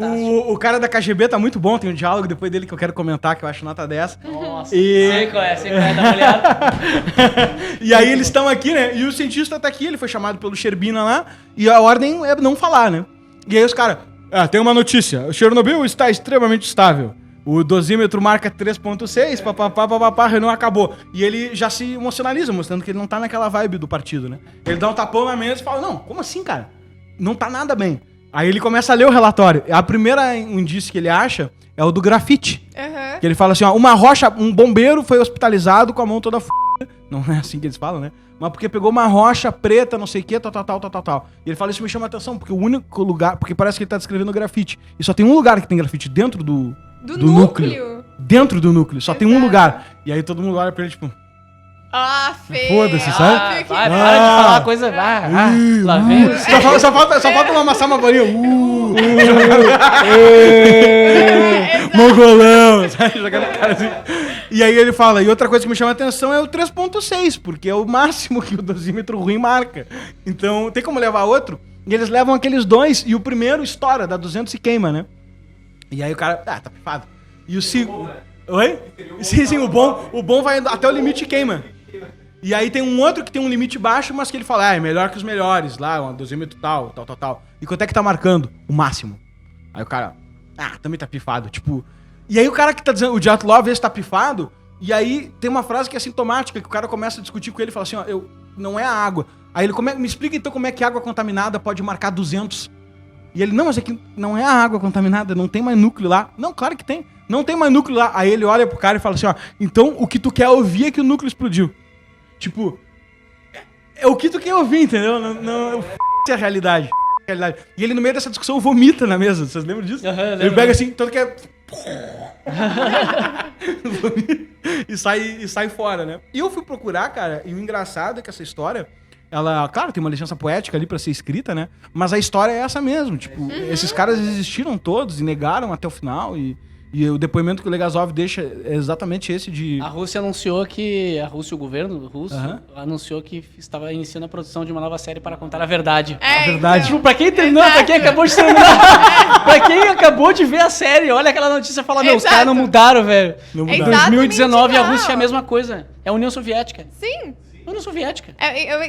S5: O cara da KGB tá muito bom, tem um diálogo depois dele que eu quero comentar, que eu acho nota 10.
S2: Nossa,
S5: E-
S2: sei qual é, dá uma olhada.
S5: E aí eles estão aqui, né? E o cientista tá aqui, ele foi chamado pelo Sherbina lá, e a ordem é não falar, né? E aí os caras, tem uma notícia, o Chernobyl está extremamente estável. O dosímetro marca 3.6, papapá, a reunião acabou. E ele já se emocionaliza, mostrando que ele não tá naquela vibe do partido, né? Ele dá um tapão na mesa e fala, não, como assim, cara? Não tá nada bem. Aí ele começa a ler o relatório. A primeira indício que ele acha é o do grafite.
S4: Aham.
S5: Que ele fala assim, ó, um bombeiro foi hospitalizado com a mão toda não é assim que eles falam, né? Mas porque pegou uma rocha preta, não sei o que, tal. E ele fala, isso me chama a atenção, porque o único lugar... Porque parece que ele tá descrevendo grafite. E só tem um lugar que tem grafite, dentro do núcleo. Dentro do núcleo, só tem um lugar. E aí todo mundo olha pra ele, tipo...
S4: Ah, feio.
S5: Foda-se, sabe?
S2: Vai, para de falar uma coisa. Lá vem o...
S5: Só falta uma amassar uma bolinha. Mongolão, sabe? Jogando a cara assim. E aí ele fala, e outra coisa que me chama a atenção é o 3.6, porque é o máximo que o dosímetro ruim marca. Então, tem como levar outro? E eles levam aqueles dois, e o primeiro estoura, dá 200 e queima, né? E aí o cara, tá pifado. E o segundo... Oi? Sim, o bom vai até o limite e queima. E aí tem um outro que tem um limite baixo, mas que ele fala, é melhor que os melhores, lá, um dosímetro tal. E quanto é que tá marcando? O máximo. Aí o cara, também tá pifado, tipo... E aí o cara que tá dizendo, o Dyatlov, esse tá pifado, e aí tem uma frase que é sintomática, que o cara começa a discutir com ele e fala assim, ó, não é a água. Aí ele, me explica então como é que água contaminada pode marcar 200. E ele, não, mas é que não é a água contaminada, não tem mais núcleo lá. Não, claro que tem, não tem mais núcleo lá. Aí ele olha pro cara e fala assim, ó, então o que tu quer ouvir é que o núcleo explodiu. Tipo, é o que tu quer ouvir, entendeu? Não é a realidade. E ele no meio dessa discussão vomita na mesa, vocês lembram disso?
S2: Lembro.
S5: Ele pega assim, tanto que é... e sai fora, né? E eu fui procurar, cara, e o engraçado é que essa história, ela, claro, tem uma licença poética ali pra ser escrita, né? Mas a história é essa mesmo, tipo, esses caras existiram todos e negaram até o final, e o depoimento que o Legasov deixa é exatamente esse de...
S2: A Rússia anunciou que... o governo russo, anunciou que estava iniciando a produção de uma nova série para contar a verdade.
S5: A verdade.
S2: Tipo, pra quem terminou, pra quem acabou de terminar, pra quem acabou de ver a série, olha aquela notícia e fala, meu, os caras não mudaram, velho.
S5: Não
S2: Em
S5: mudaram.
S2: 2019 a
S4: igual.
S2: Rússia é a mesma coisa. É a União Soviética.
S4: Sim.
S2: União Soviética.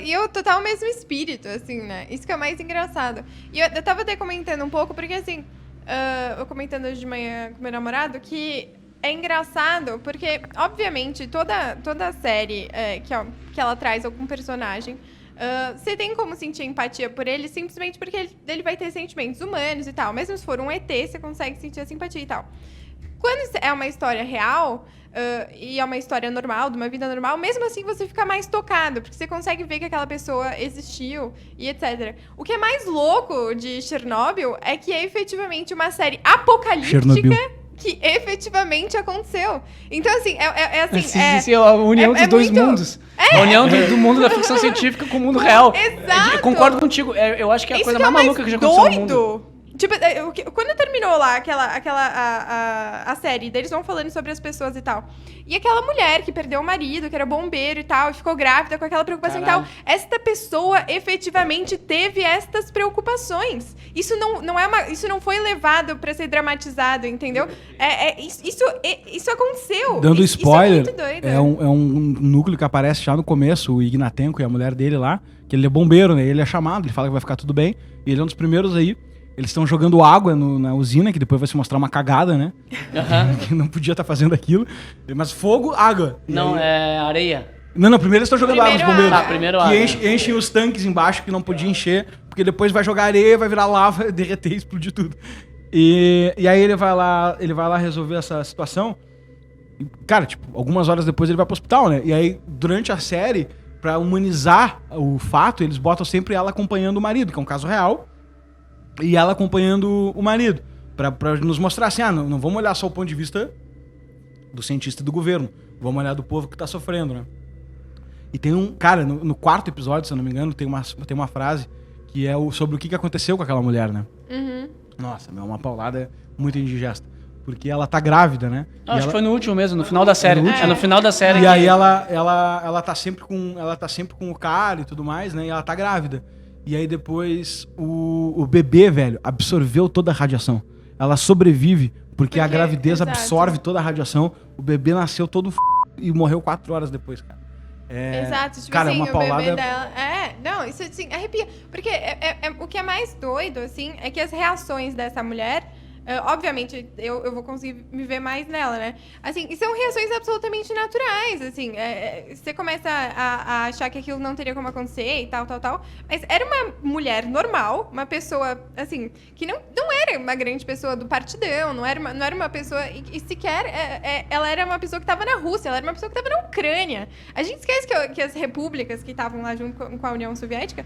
S4: E eu total o mesmo espírito, assim, né? Isso que é o mais engraçado. E eu tava até comentando um pouco, porque assim, eu comentando hoje de manhã com meu namorado, que é engraçado, porque, obviamente, toda série que ela traz algum personagem, você tem como sentir empatia por ele simplesmente porque ele vai ter sentimentos humanos e tal. Mesmo se for um ET, você consegue sentir a simpatia e tal. Quando é uma história real... e é uma história normal, de uma vida normal, mesmo assim você fica mais tocado, porque você consegue ver que aquela pessoa existiu e etc. O que é mais louco de Chernobyl é que é efetivamente uma série apocalíptica
S5: Chernobyl.
S4: que efetivamente aconteceu. Então, assim,
S2: Sim, a união dos dois
S4: muito-
S2: mundos. A união do mundo da ficção científica com o mundo real.
S4: Exato.
S2: Eu concordo contigo. Eu acho que é a
S4: Isso
S2: coisa
S4: que é
S2: mais
S4: o
S2: maluca que já aconteceu no mundo.
S4: doido. Tipo, quando terminou lá a série, eles vão falando sobre as pessoas e tal. E aquela mulher que perdeu o marido, que era bombeiro e tal, e ficou grávida com aquela preocupação
S2: Caralho.
S4: e tal. Esta pessoa efetivamente teve estas preocupações. Isso isso não foi levado pra ser dramatizado, entendeu? Isso aconteceu.
S5: Dando
S4: Isso
S5: spoiler,
S4: é muito doido.
S5: é um núcleo que aparece já no começo, o Ignatenko e a mulher dele lá, que ele é bombeiro, né? Ele é chamado, ele fala que vai ficar tudo bem. E ele é um dos primeiros aí. Eles estão jogando água na usina, que depois vai se mostrar uma cagada, né? Que não podia estar fazendo aquilo. Mas fogo, água. E
S2: Não,
S5: aí-
S2: é areia.
S5: Não, primeiro eles estão jogando água, os
S4: Primeiro
S5: bombeiros.
S2: água. Tá, primeiro
S5: que
S2: água.
S5: enchem os tanques embaixo, que não podia encher, porque depois vai jogar areia, vai virar lava, derreter e explodir tudo. E aí ele vai lá resolver essa situação. E, cara, tipo, algumas horas depois ele vai pro hospital, né? E aí, durante a série, pra humanizar o fato, eles botam sempre ela acompanhando o marido, que é um caso real, e ela acompanhando o marido. Pra nos mostrar assim, não vamos olhar só o ponto de vista do cientista e do governo. Vamos olhar do povo que tá sofrendo, né? E tem cara, no quarto episódio, se eu não me engano, tem uma frase que é sobre o que aconteceu com aquela mulher, né?
S4: Uhum.
S5: Nossa, é uma paulada muito indigesta. Porque ela tá grávida, né?
S2: Ah, acho que foi no último mesmo, no final da série. É no final da série.
S5: E aí ela tá sempre com o cara e tudo mais, né? E ela tá grávida. E aí depois o bebê, velho, absorveu toda a radiação. Ela sobrevive porque a gravidez
S4: exato.
S5: absorve toda a radiação. O bebê nasceu todo e morreu 4 horas depois, cara.
S4: Exato, tipo
S5: cara,
S4: assim,
S5: uma
S4: o
S5: paulada...
S4: bebê dela... Não, isso assim, arrepia. Porque o que é mais doido, assim, é que as reações dessa mulher... obviamente, eu vou conseguir me ver mais nela, né? Assim, e são reações absolutamente naturais, assim. Você começa a achar que aquilo não teria como acontecer e tal. Mas era uma mulher normal, uma pessoa, assim, que não era uma grande pessoa do partidão, não era uma pessoa... E sequer ela era uma pessoa que estava na Rússia, ela era uma pessoa que estava na Ucrânia. A gente esquece que as repúblicas que estavam lá junto com a União Soviética,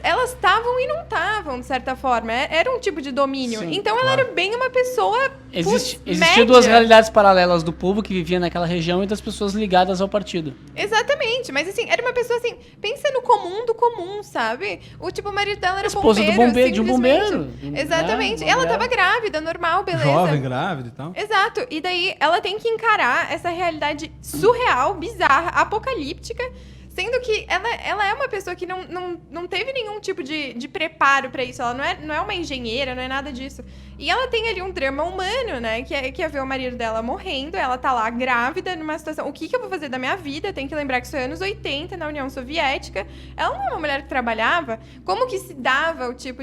S4: elas estavam e não estavam, de certa forma. Era um tipo de domínio.
S2: Sim,
S4: então ela era bem uma pessoa
S2: Existiam duas realidades paralelas do povo que vivia naquela região e das pessoas ligadas ao partido.
S4: Exatamente, mas assim, era uma pessoa assim, pensa no comum do comum, sabe? O marido dela era
S2: Esposa
S4: bombeiro,
S2: do bombeiro, de um
S4: simplesmente.
S2: bombeiro.
S4: Exatamente.
S2: Né?
S4: Ela tava grávida, normal, beleza.
S5: Jovem, grávida e tal.
S4: Exato. E daí ela tem que encarar essa realidade surreal, bizarra, apocalíptica, sendo que ela é uma pessoa que não teve nenhum tipo de preparo pra isso. Ela não é uma engenheira, não é nada disso. E ela tem ali um drama humano, né? Que é ver o marido dela morrendo. Ela tá lá grávida numa situação... O que eu vou fazer da minha vida? Tem que lembrar que isso é anos 80, na União Soviética. Ela não é uma mulher que trabalhava. Como que se dava o tipo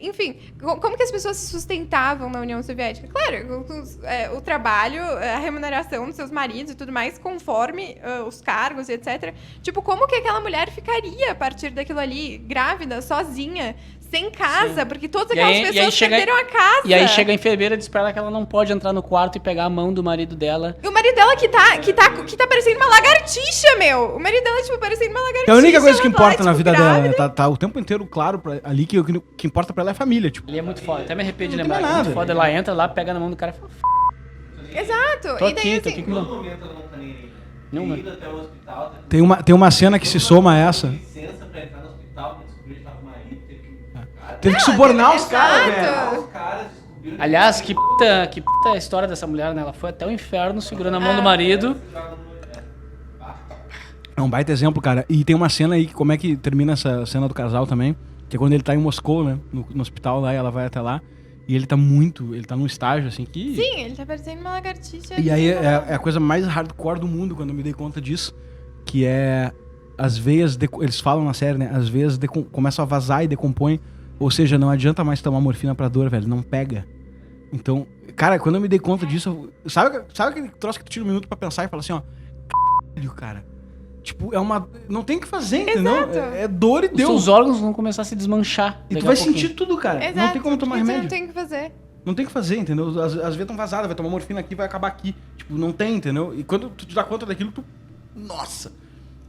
S4: enfim, como que as pessoas se sustentavam na União Soviética? Claro, o trabalho, a remuneração dos seus maridos e tudo mais, conforme os cargos e etc. Tipo, como que aquela mulher ficaria a partir daquilo ali, grávida, sozinha, sem casa? Sim. Porque todas aquelas pessoas perderam a casa.
S2: E aí chega a enfermeira e diz pra ela que ela não pode entrar no quarto e pegar a mão do marido dela.
S4: E o marido dela que tá parecendo uma lagartixa, meu! O marido dela, tipo, parecendo uma lagartixa.
S5: É a única coisa que importa na vida
S4: grávida.
S5: dela, né? Tá o tempo inteiro claro ali que o que importa pra ela é a família, tipo.
S2: Ele é muito foda, até me arrependo de
S5: Não
S2: lembrar.
S5: tem
S2: É
S5: nada.
S2: muito foda, ela entra lá, pega na mão do cara e fala...
S4: Exato.
S2: Tô
S4: E daí,
S2: aqui
S4: assim,
S2: com...
S3: momento ela não tá nem aí.
S2: Não,
S3: Tem
S2: mano.
S3: ido até o hospital,
S5: Tem uma cena que se soma a essa.
S3: licença pra entrar no hospital, pra descobrir que tava com o marido,
S5: Teve que subornar os caras,
S4: exato.
S5: velho.
S3: os caras descobriram...
S2: Aliás, que puta a história dessa mulher, né? Ela foi até o inferno segurando a mão do marido.
S5: É um baita exemplo, cara. E tem uma cena aí, como é que termina essa cena do casal também, que é quando ele tá em Moscou, né? No hospital lá, e ela vai até lá. E ele tá num estágio, assim, que...
S4: Sim, ele tá parecendo uma lagartixa.
S5: E aí é a coisa mais hardcore do mundo, quando eu me dei conta disso, que é... As veias, eles falam na série, né? As veias começam a vazar e decompõem. Ou seja, não adianta mais tomar morfina pra dor, velho. Não pega. Então, cara, quando eu me dei conta disso... Sabe aquele troço que tu tira um minuto pra pensar e fala assim, ó... Caralho, cara. Tipo, não tem o que fazer, entendeu?
S4: Exato.
S5: É dor e
S2: Os
S5: deu.
S2: seus órgãos vão começar a se desmanchar.
S5: E tu
S2: daqui
S5: vai
S2: a pouquinho.
S5: sentir tudo, cara.
S4: Exato,
S5: Não tem como tomar
S4: porque você
S5: remédio.
S4: não tem o que fazer.
S5: Não tem o que fazer, entendeu? As veias estão vazadas, vai tomar morfina aqui, vai acabar aqui. Tipo, não tem, entendeu? E quando tu te dá conta daquilo, tu... Nossa!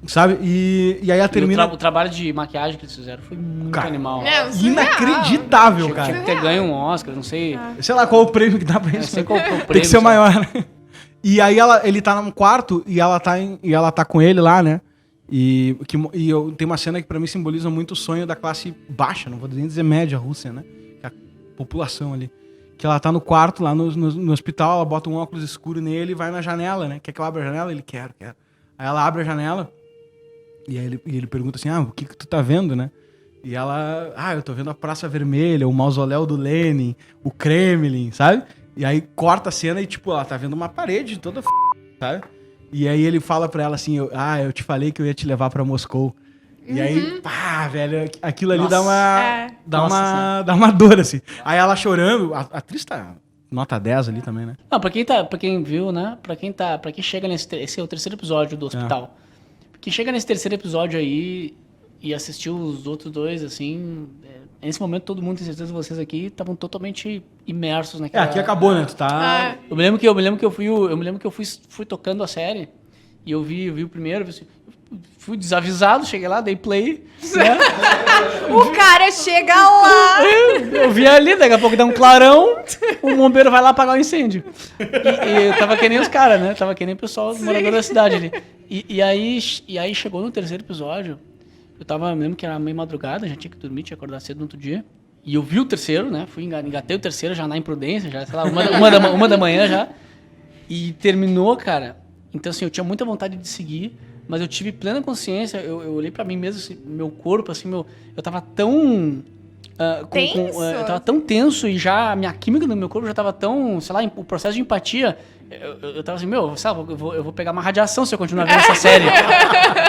S5: Sabe? E aí ela termina...
S2: O trabalho de maquiagem que eles fizeram foi muito
S5: Cara,
S2: animal.
S4: Não, surreal.
S5: Inacreditável,
S2: Tinha
S5: cara.
S2: que ter ganho um Oscar, não sei.
S5: Sei lá qual o prêmio que dá pra
S2: Não
S5: isso.
S2: sei qual foi o
S5: Tem
S2: prêmio,
S5: que ser o
S2: sabe?
S5: maior, né? E aí ele tá num quarto e ela tá com ele lá, né? E tem uma cena que pra mim simboliza muito o sonho da classe baixa, não vou nem dizer média Rússia, né? Que é a população ali. Que ela tá no quarto lá no hospital, ela bota um óculos escuro nele e vai na janela, né? Quer que eu abra a janela? Ele quer. Aí ela abre a janela e aí ele pergunta assim, o que tu tá vendo, né? E ela, eu tô vendo a Praça Vermelha, o mausoléu do Lenin, o Kremlin, sabe? E aí corta a cena e tipo, ela tá vendo uma parede toda sabe? E aí ele fala pra ela assim, eu te falei que eu ia te levar pra Moscou. E aí, velho, aquilo ali
S2: Nossa.
S5: dá uma dor, assim. Aí ela chorando, a atriz tá nota 10 ali também, né?
S2: Não, pra quem viu, né? Pra quem chega esse é o terceiro episódio do hospital. Quem chega nesse terceiro episódio aí e assistiu os outros dois, assim, nesse momento todo mundo, tem certeza, vocês aqui estavam totalmente imersos naquela...
S5: Aqui acabou, né? Tu tá...
S2: Eu me lembro que eu fui tocando a série e eu vi o primeiro, fui desavisado, cheguei lá, dei play, né?
S4: O cara chega lá.
S2: Eu vi ali, daqui a pouco dá um clarão, o bombeiro vai lá apagar o incêndio. E eu tava que nem os caras, né? Tava que nem o pessoal morador da cidade ali. E aí chegou no terceiro episódio, me lembro que era meio madrugada, já tinha que dormir, tinha que acordar cedo no outro dia. E eu vi o terceiro, né? Engatei o terceiro já na imprudência, já, sei lá, uma da manhã já. E terminou, cara. Então, assim, eu tinha muita vontade de seguir, mas eu tive plena consciência, eu olhei pra mim mesmo, assim, meu corpo, assim, eu tava tão...
S4: Tenso?
S2: eu tava tão tenso e já a minha química no meu corpo já tava tão, sei lá, o processo de empatia, eu tava assim, sabe, eu vou pegar uma radiação se eu continuar vendo essa série.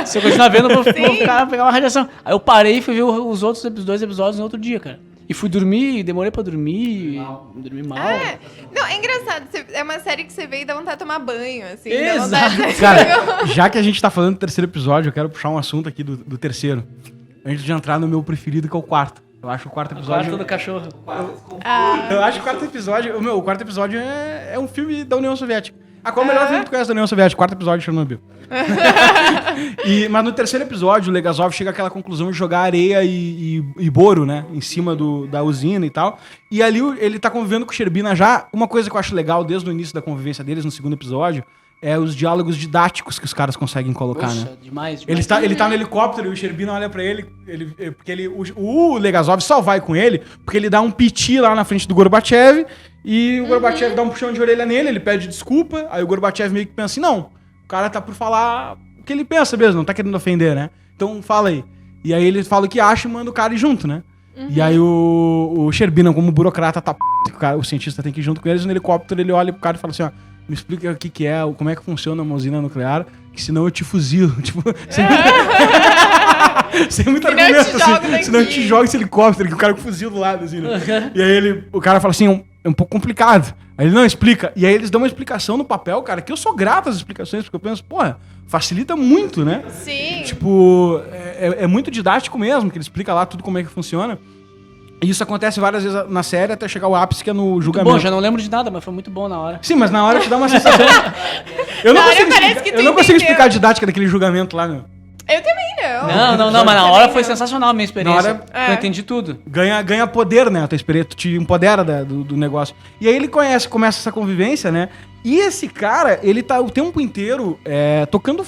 S2: Se eu continuar vendo, eu vou pegar uma radiação. Aí eu parei e fui ver os outros 2 episódios no outro dia, cara. E fui dormir, demorei pra dormir, dormi mal.
S4: Não, é engraçado. É uma série que você vê e dá vontade de tomar banho, assim.
S2: Exato.
S4: Dá vontade de...
S5: Cara, já que a gente tá falando do terceiro episódio, eu quero puxar um assunto aqui do terceiro. Antes de entrar no meu preferido, que é o quarto. Eu acho o quarto episódio...
S2: Quarto do cachorro.
S5: Eu acho que o quarto episódio... O quarto episódio é um filme da União Soviética. Qual é o melhor filme que tu conhece da União Soviética? Quarto episódio de Chernobyl. Mas no terceiro episódio, o Legasov chega àquela conclusão de jogar areia e boro, né? Em cima da usina e tal. E ali ele tá convivendo com o Sherbina já. Uma coisa que eu acho legal desde o início da convivência deles, no segundo episódio, é os diálogos didáticos que os caras conseguem colocar,
S2: Poxa,
S5: né?
S2: demais.
S5: Ele tá no helicóptero e o Sherbina olha pra ele, porque o Legasov só vai com ele porque ele dá um piti lá na frente do Gorbachev e o Gorbachev dá um puxão de orelha nele, ele pede desculpa, aí o Gorbachev meio que pensa assim, não, o cara tá por falar o que ele pensa mesmo, não tá querendo ofender, né? Então fala aí. E aí ele fala o que acha e manda o cara ir junto, né? E aí o Sherbina, como burocrata, tá o cientista tem que ir junto com eles, no helicóptero ele olha pro cara e fala assim, ó, me explica o que é, como é que funciona uma usina nuclear, que senão eu te fuzilo. Tipo, sem muito argumento, assim. Senão eu te jogo esse helicóptero, que o cara com fuzil do lado, assim, né? E aí o cara fala assim, é um pouco complicado. Aí ele não explica. E aí eles dão uma explicação no papel, cara, que eu sou grato às explicações, porque eu penso, porra, facilita muito, né?
S4: Sim.
S5: Tipo, é muito didático mesmo, que ele explica lá tudo como é que funciona. E isso acontece várias vezes na série até chegar o ápice que é no julgamento.
S2: Bom, já não lembro de nada, mas foi muito bom na hora.
S5: Sim, mas na hora te dá uma sensação. Eu não consigo explicar a didática daquele julgamento lá, meu.
S4: Eu também não.
S2: Não, mas na hora foi sensacional a minha experiência.
S5: Na hora-
S2: Eu entendi tudo.
S5: Ganha poder, né? A tua experiência, tu te empodera do negócio. E aí ele começa essa convivência, né? E esse cara, ele tá o tempo inteiro tocando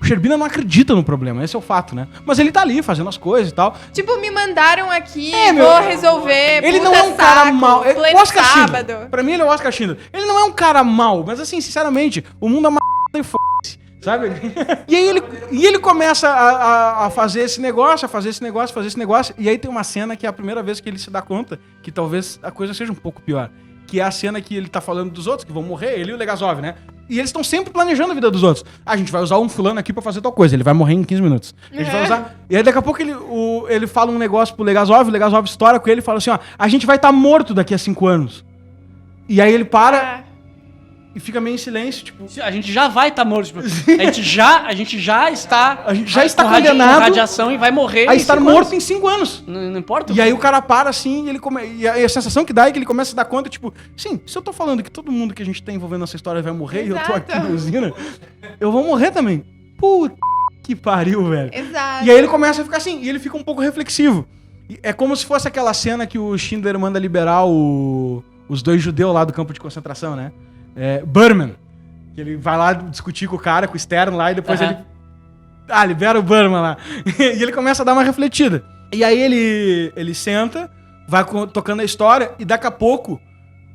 S5: O Sherbina não acredita no problema, esse é o fato, né? Mas ele tá ali fazendo as coisas e tal.
S4: Tipo, me mandaram aqui,
S5: meu,
S4: vou resolver.
S5: Ele
S4: puta
S5: não é um cara
S4: saco,
S5: mau.
S4: pleno
S5: O Oscar
S4: sábado.
S5: Schindler. Pra mim ele é o Oscar Schindler. Ele não é um cara mau, mas assim, sinceramente, o mundo é uma e f***se, sabe? E aí ele começa a fazer esse negócio, fazer esse negócio. E aí tem uma cena que é a primeira vez que ele se dá conta que talvez a coisa seja um pouco pior. Que é a cena que ele tá falando dos outros, que vão morrer, ele e o Legasov, né? E eles estão sempre planejando a vida dos outros. A gente vai usar um fulano aqui pra fazer tal coisa, ele vai morrer em 15 minutos. A gente vai usar... E aí daqui a pouco ele fala um negócio pro Legasov, o Legasov estoura com ele e fala assim, ó, a gente vai estar morto daqui a 5 anos. E aí ele para e fica meio em silêncio, tipo...
S2: A gente já vai estar morto. Tipo, a gente já está com
S5: condenado
S2: com radiação e vai morrer
S5: a
S2: em
S5: estar
S2: 5
S5: morto
S2: anos.
S5: em 5 anos.
S2: Não importa.
S5: E aí o cara para assim e a sensação que dá é que ele começa a dar conta, tipo, sim, se eu tô falando que todo mundo que a gente tá envolvendo nessa história vai morrer e eu tô aqui na usina, eu vou morrer também. Puta que pariu, velho.
S4: Exato.
S5: E aí ele começa a ficar assim, e ele fica um pouco reflexivo. E é como se fosse aquela cena que o Schindler manda liberar os 2 judeus lá do campo de concentração, né? Berman. Que ele vai lá discutir com o cara, com o Stern lá, e depois ele... libera o Berman lá. E ele começa a dar uma refletida. E aí ele senta, vai tocando a história, e daqui a pouco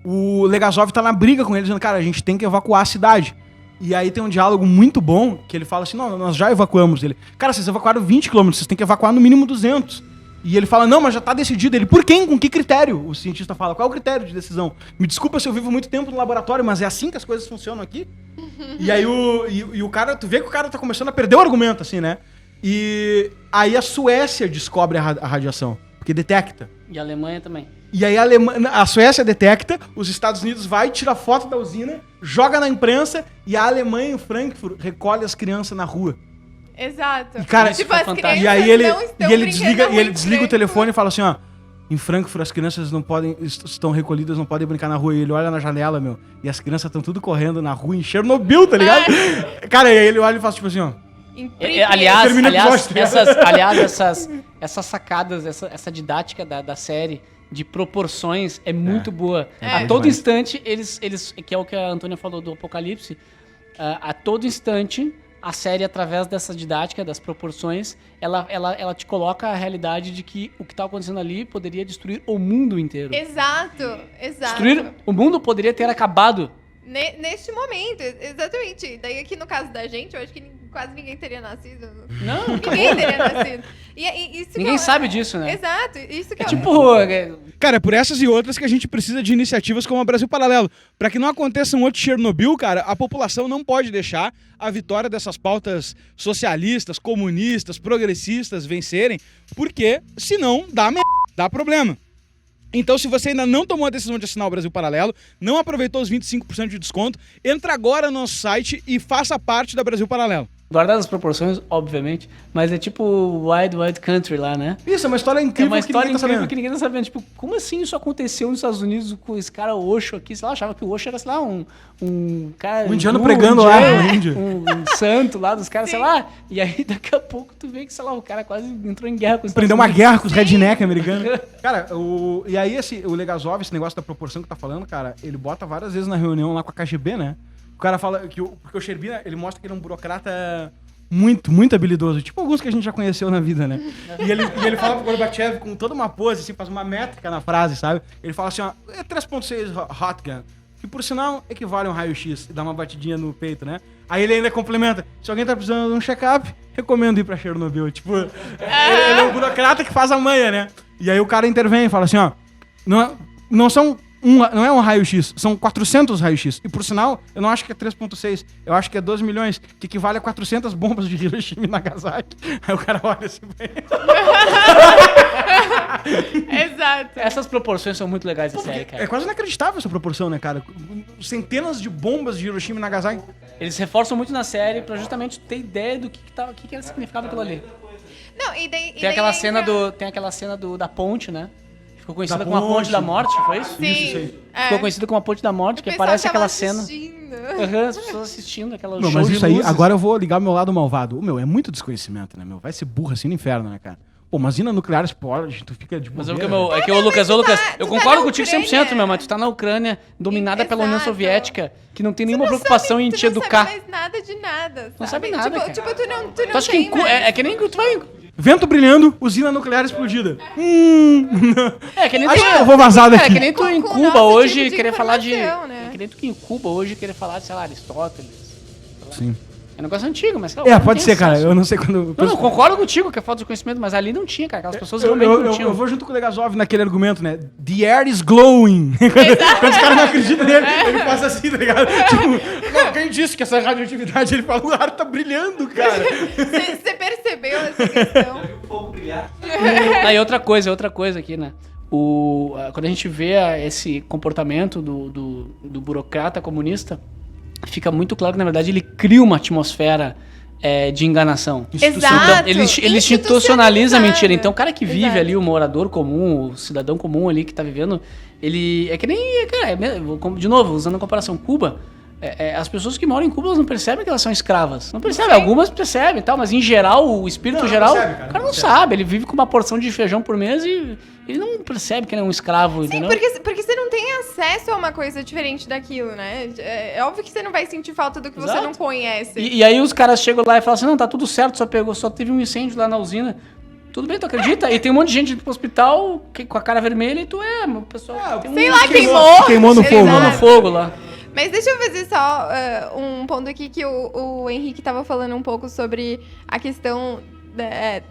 S5: o Legasov tá na briga com ele, dizendo, cara, a gente tem que evacuar a cidade. E aí tem um diálogo muito bom, que ele fala assim, não, nós já evacuamos. Ele, cara, vocês evacuaram 20 km, vocês têm que evacuar no mínimo 200. E ele fala, não, mas já tá decidido. Ele, por quem? Com que critério? O cientista fala, qual é o critério de decisão? Me desculpa se eu vivo muito tempo no laboratório, mas é assim que as coisas funcionam aqui? E aí o cara, tu vê que o cara tá começando a perder o argumento, assim, né? E aí a Suécia descobre a radiação, porque detecta.
S2: E a Alemanha também.
S5: E aí a Suécia detecta, os Estados Unidos vai, tira foto da usina, joga na imprensa, e a Alemanha em Frankfurt recolhe as crianças na rua.
S4: Exato.
S5: E, cara,
S4: tipo,
S2: foi
S4: as
S2: fantástico.
S4: crianças
S5: E aí ele
S4: não estão
S5: desliga,
S4: brincando
S5: e ele
S4: muito
S5: desliga o
S4: tempo.
S5: telefone e fala assim, ó, em Frankfurt as crianças não podem, estão recolhidas, não podem brincar na rua. E ele olha na janela, meu, e as crianças estão tudo correndo na rua em Chernobyl, tá ligado? Cara, e aí ele olha e faz tipo assim, ó.
S2: Aliás,
S5: Termina o episódio.
S2: essas sacadas, essa didática da série de proporções é muito boa. A todo instante, eles, que é o que a Antônia falou do Apocalipse, a todo instante a série, através dessa didática, das proporções, ela te coloca a realidade de que o que tá acontecendo ali poderia destruir o mundo inteiro.
S4: Exato.
S2: Destruir o mundo poderia ter acabado.
S4: Neste momento, exatamente. Daí aqui no caso da gente, eu acho que quase ninguém teria nascido.
S2: Não,
S4: Ninguém teria nascido. E isso
S2: ninguém sabe disso, né?
S4: Exato. Isso que
S2: É
S4: é
S2: tipo...
S1: Cara, é por essas e outras que a gente precisa de iniciativas como a Brasil Paralelo. Pra que não aconteça um outro Chernobyl, cara, a população não pode deixar a vitória dessas pautas socialistas, comunistas, progressistas vencerem, porque senão dá problema. Então, se você ainda não tomou a decisão de assinar o Brasil Paralelo, não aproveitou os 25% de desconto, entra agora no nosso site e faça parte da Brasil Paralelo.
S2: Guardadas as proporções, obviamente, mas é tipo Wild Wild Country lá, né?
S5: Isso, é uma história
S2: É
S5: incrível
S2: uma
S5: que ninguém
S2: história
S5: tá
S2: incrível
S5: sabendo.
S2: que ninguém tá sabendo. Tipo, como assim isso aconteceu nos Estados Unidos com esse cara Osho aqui? Sei lá, achava que o Osho era, sei lá, um cara...
S5: Um indiano pregando lá na Índia.
S2: Um santo lá dos caras, sei lá. E aí, daqui a pouco, tu vê que, sei lá, o cara quase entrou em guerra com os
S5: Prendeu
S2: Estados
S5: uma
S2: Unidos.
S5: guerra com os redneck americanos. Cara, e aí o Legasov, esse negócio da proporção que tá falando, cara, ele bota várias vezes na reunião lá com a KGB, né? O cara fala que porque o Sherbina, ele mostra que ele é um burocrata muito, muito habilidoso. Tipo alguns que a gente já conheceu na vida, né? E ele fala pro Gorbachev com toda uma pose, assim, faz uma métrica na frase, sabe? Ele fala assim, ó, é 3.6 Hotgun, que por sinal equivale a um raio-x, e dá uma batidinha no peito, né? Aí ele ainda complementa, se alguém tá precisando de um check-up, recomendo ir pra Chernobyl. Tipo, ele é um burocrata que faz a manha, né? E aí o cara intervém e fala assim, ó, não é um raio-x, são 400 raio-x. E por sinal, eu não acho que é 3.6, eu acho que é 12 milhões, que equivale a 400 bombas de Hiroshima e Nagasaki. Aí o cara olha assim,
S4: Exato.
S2: Essas proporções são muito legais da série, cara.
S5: é quase inacreditável essa proporção, né, cara? Centenas de bombas de Hiroshima e Nagasaki.
S2: Eles reforçam muito na série pra justamente ter ideia do que era significado aquilo ali.
S4: Não, e daí...
S2: Tem aquela cena da ponte, né? Ficou conhecida
S5: Da
S2: como a Ponte
S5: ponte.
S2: da Morte, foi isso?
S4: Sim.
S5: Isso aí.
S2: Ficou conhecida como a Ponte da Morte, que
S4: O pessoal
S2: aparece
S4: tava
S2: aquela cena.
S4: assistindo.
S2: As pessoas assistindo aquela
S5: Não,
S2: show
S5: mas
S2: de
S5: isso aí,
S2: luzes.
S5: agora eu vou ligar o meu lado malvado. É muito desconhecimento, né, meu? Vai ser burro assim no inferno, né, cara? Pô, usina nuclear explode, tu fica de
S2: Mas
S5: bobeira.
S2: é que o Lucas,
S4: tu
S2: eu
S4: tá
S2: concordo
S4: na
S2: contigo
S4: Ucrânia.
S2: 100%, meu, mas tu tá na Ucrânia, dominada pela União
S4: Exato.
S2: Soviética, que não tem nenhuma preocupação em te educar.
S4: Tu não sabe mais nada de nada, sabe?
S2: Não sabe nada, cara.
S4: Tipo, tu não
S2: Tu acha que
S4: tem mais.
S2: é que nem tu vai...
S5: Vento brilhando, usina nuclear explodida.
S2: É que nem
S5: Acho
S2: tu...
S5: que eu vou vazar daqui.
S2: É que nem tu em
S4: Com o
S2: Cuba
S4: nosso
S2: hoje
S4: tipo de
S2: querer falar de...
S4: informação, né?
S2: É que nem tu em Cuba hoje querer falar de, sei lá, Aristóteles.
S5: Sim.
S2: É um negócio antigo, mas...
S5: É, pode ser, cara. Eu não sei quando...
S2: Não, concordo contigo que é falta de conhecimento, mas ali não tinha, cara. Aquelas pessoas realmente não tinham.
S5: Eu vou junto com o Legasov naquele argumento, né? The air is glowing. Quando os caras não acreditam nele, ele faz assim, tá ligado? Tipo, não, quem disse que essa radioatividade, ele fala, o ar tá brilhando, cara.
S4: Você percebeu essa questão?
S2: Aí outra coisa aqui, né? Quando a gente vê esse comportamento do burocrata comunista, fica muito claro que, na verdade, ele cria uma atmosfera de enganação.
S4: Exato.
S2: Então, ele institucionaliza a mentira.
S4: Institucionalizada.
S2: Então, o cara que vive
S4: Exato.
S2: ali, o morador comum, o cidadão comum ali que tá vivendo, ele... É que nem... Cara, de novo, usando a comparação Cuba... as pessoas que moram em Cuba, elas não percebem que elas são escravas. Não percebem, algumas percebem e tal, mas em geral, o espírito
S5: Não
S2: geral,
S5: percebe, cara,
S2: o cara
S5: não
S2: não
S5: percebe.
S2: sabe. Ele vive com uma porção de feijão por mês e ele não percebe que ele é um escravo,
S4: Sim,
S2: entendeu?
S4: porque você não tem acesso a uma coisa diferente daquilo, né? É óbvio que você não vai sentir falta do que você
S2: Exato.
S4: não conhece.
S2: E aí os caras chegam lá e falam assim, não, tá tudo certo, só teve um incêndio lá na usina. Tudo bem, tu acredita? E tem um monte de gente indo pro hospital com a cara vermelha e tu o pessoal... tem um
S4: Sei lá,
S5: Queimou no fogo,
S2: queimou
S5: né?
S2: no fogo lá.
S4: Mas deixa eu fazer só um ponto aqui que o Henrique tava falando um pouco sobre a questão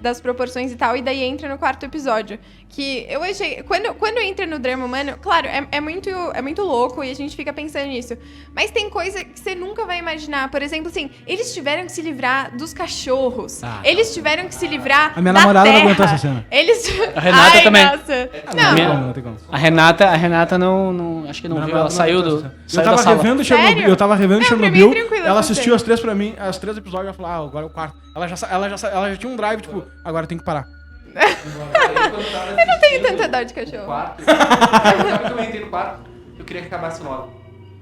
S4: das proporções e tal, e daí entra no quarto episódio. Que eu achei... Quando entra no drama humano, claro, é muito louco e a gente fica pensando nisso. Mas tem coisa que você nunca vai imaginar. Por exemplo, assim, eles tiveram que se livrar dos cachorros. Eles tiveram que se livrar
S5: A minha
S4: da
S5: namorada não
S4: terra.
S5: aguentou essa cena.
S4: Eles...
S2: A Renata também.
S4: Nossa.
S5: Não tem
S4: Não,
S5: como, não tem como.
S2: A Renata não acho que não viu, ela saiu
S5: Eu
S2: saiu
S5: tava
S2: da sala.
S5: revendo
S4: Sério?
S5: Chernobyl, eu tava revendo
S4: Não, pra mim é
S5: Chernobyl,
S4: tranquilo
S5: ela
S4: acontecer.
S5: assistiu as três pra mim, as três episódios, ela falou, agora é o quarto. Ela já tinha um drive, tipo, agora tem que parar.
S4: eu não tenho tanta dó de cachorro.
S3: Sabe que eu entrei no quarto? Eu queria que acabasse logo.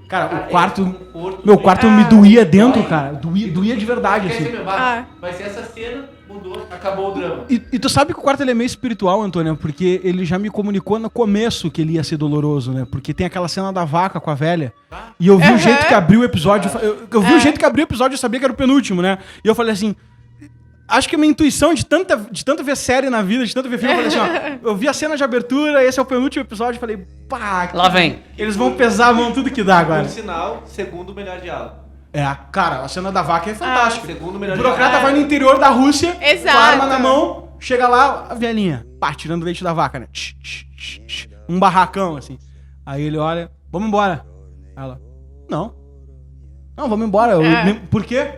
S5: Cara, o quarto...
S3: conforto,
S5: Meu quarto me doía dentro, cara. Doía de verdade, assim.
S3: Vai ser essa cena, mudou, acabou o drama.
S5: E tu sabe que o quarto ele é meio espiritual, Antônio, porque ele já me comunicou no começo que ele ia ser doloroso, né? Porque tem aquela cena da vaca com a velha. E eu vi o jeito que abriu o episódio. Eu vi o jeito que abriu o episódio e sabia que era o penúltimo, né? E eu falei assim... Acho que a minha intuição de tanto ver série na vida, de tanto ver filme, eu falei assim, ó, eu vi a cena de abertura, esse é o penúltimo episódio, eu falei, pá,
S2: Lá vem.
S5: eles vão pesar a mão tudo que dá agora.
S3: Por sinal, segundo melhor diálogo.
S5: É, cara, a cena da vaca é fantástica.
S3: Segundo
S5: O
S3: melhor
S5: burocrata vai no interior da Rússia,
S4: Exato.
S5: com a arma na mão, chega lá, a velhinha, pá, tirando leite da vaca, né? Um barracão, assim. Aí ele olha, vamos embora. Ela, não, vamos embora. Por quê?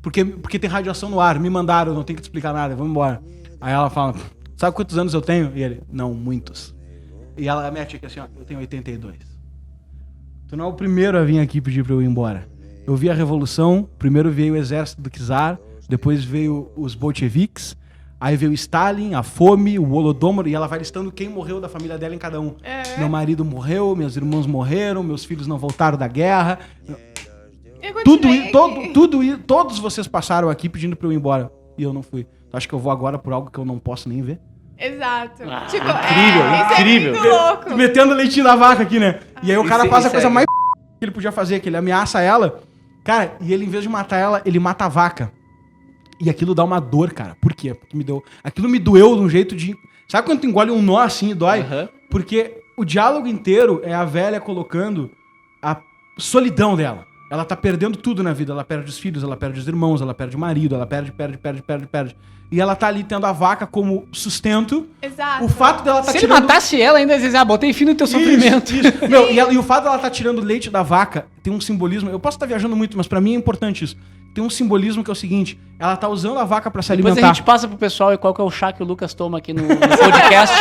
S5: Porque tem radiação no ar, me mandaram, não tem que te explicar nada, vamos embora. Aí ela fala, sabe quantos anos eu tenho? E ele, não, muitos. E ela mete aqui assim, ó, eu tenho 82. Tu não é o primeiro a vir aqui pedir pra eu ir embora. Eu vi a Revolução, primeiro veio o exército do czar, depois veio os bolcheviques, aí veio Stalin, a fome, o Holodomor, e ela vai listando quem morreu da família dela em cada um. Meu marido morreu, meus irmãos morreram, meus filhos não voltaram da guerra... Todos vocês passaram aqui pedindo pra eu ir embora. E eu não fui. Tu acha que eu vou agora por algo que eu não posso nem ver?
S4: Exato.
S5: Incrível.
S4: Isso é muito louco.
S5: Metendo leitinho na vaca aqui, né? E aí o cara faz a coisa mais que ele podia fazer, que ele ameaça ela. Cara, e ele, em vez de matar ela, ele mata a vaca. E aquilo dá uma dor, cara. Por quê? Porque aquilo me doeu de um jeito de... Sabe quando tu engole um nó assim e dói?
S3: Uhum.
S5: Porque o diálogo inteiro é a velha colocando a solidão dela. Ela tá perdendo tudo na vida. Ela perde os filhos, ela perde os irmãos, ela perde o marido, ela perde. E ela tá ali tendo a vaca como sustento.
S4: Exato.
S5: O fato dela tá
S2: Se
S5: tirando...
S2: ele matasse ela, ainda dizia, botei fim no teu sofrimento.
S5: Isso. Meu, e o fato dela tá tirando leite da vaca tem um simbolismo... Eu posso estar viajando muito, mas pra mim é importante isso. Tem um simbolismo que é o seguinte, ela tá usando a vaca pra se
S2: Depois
S5: alimentar.
S2: a gente passa pro pessoal e qual que é o chá que o Lucas toma aqui no podcast.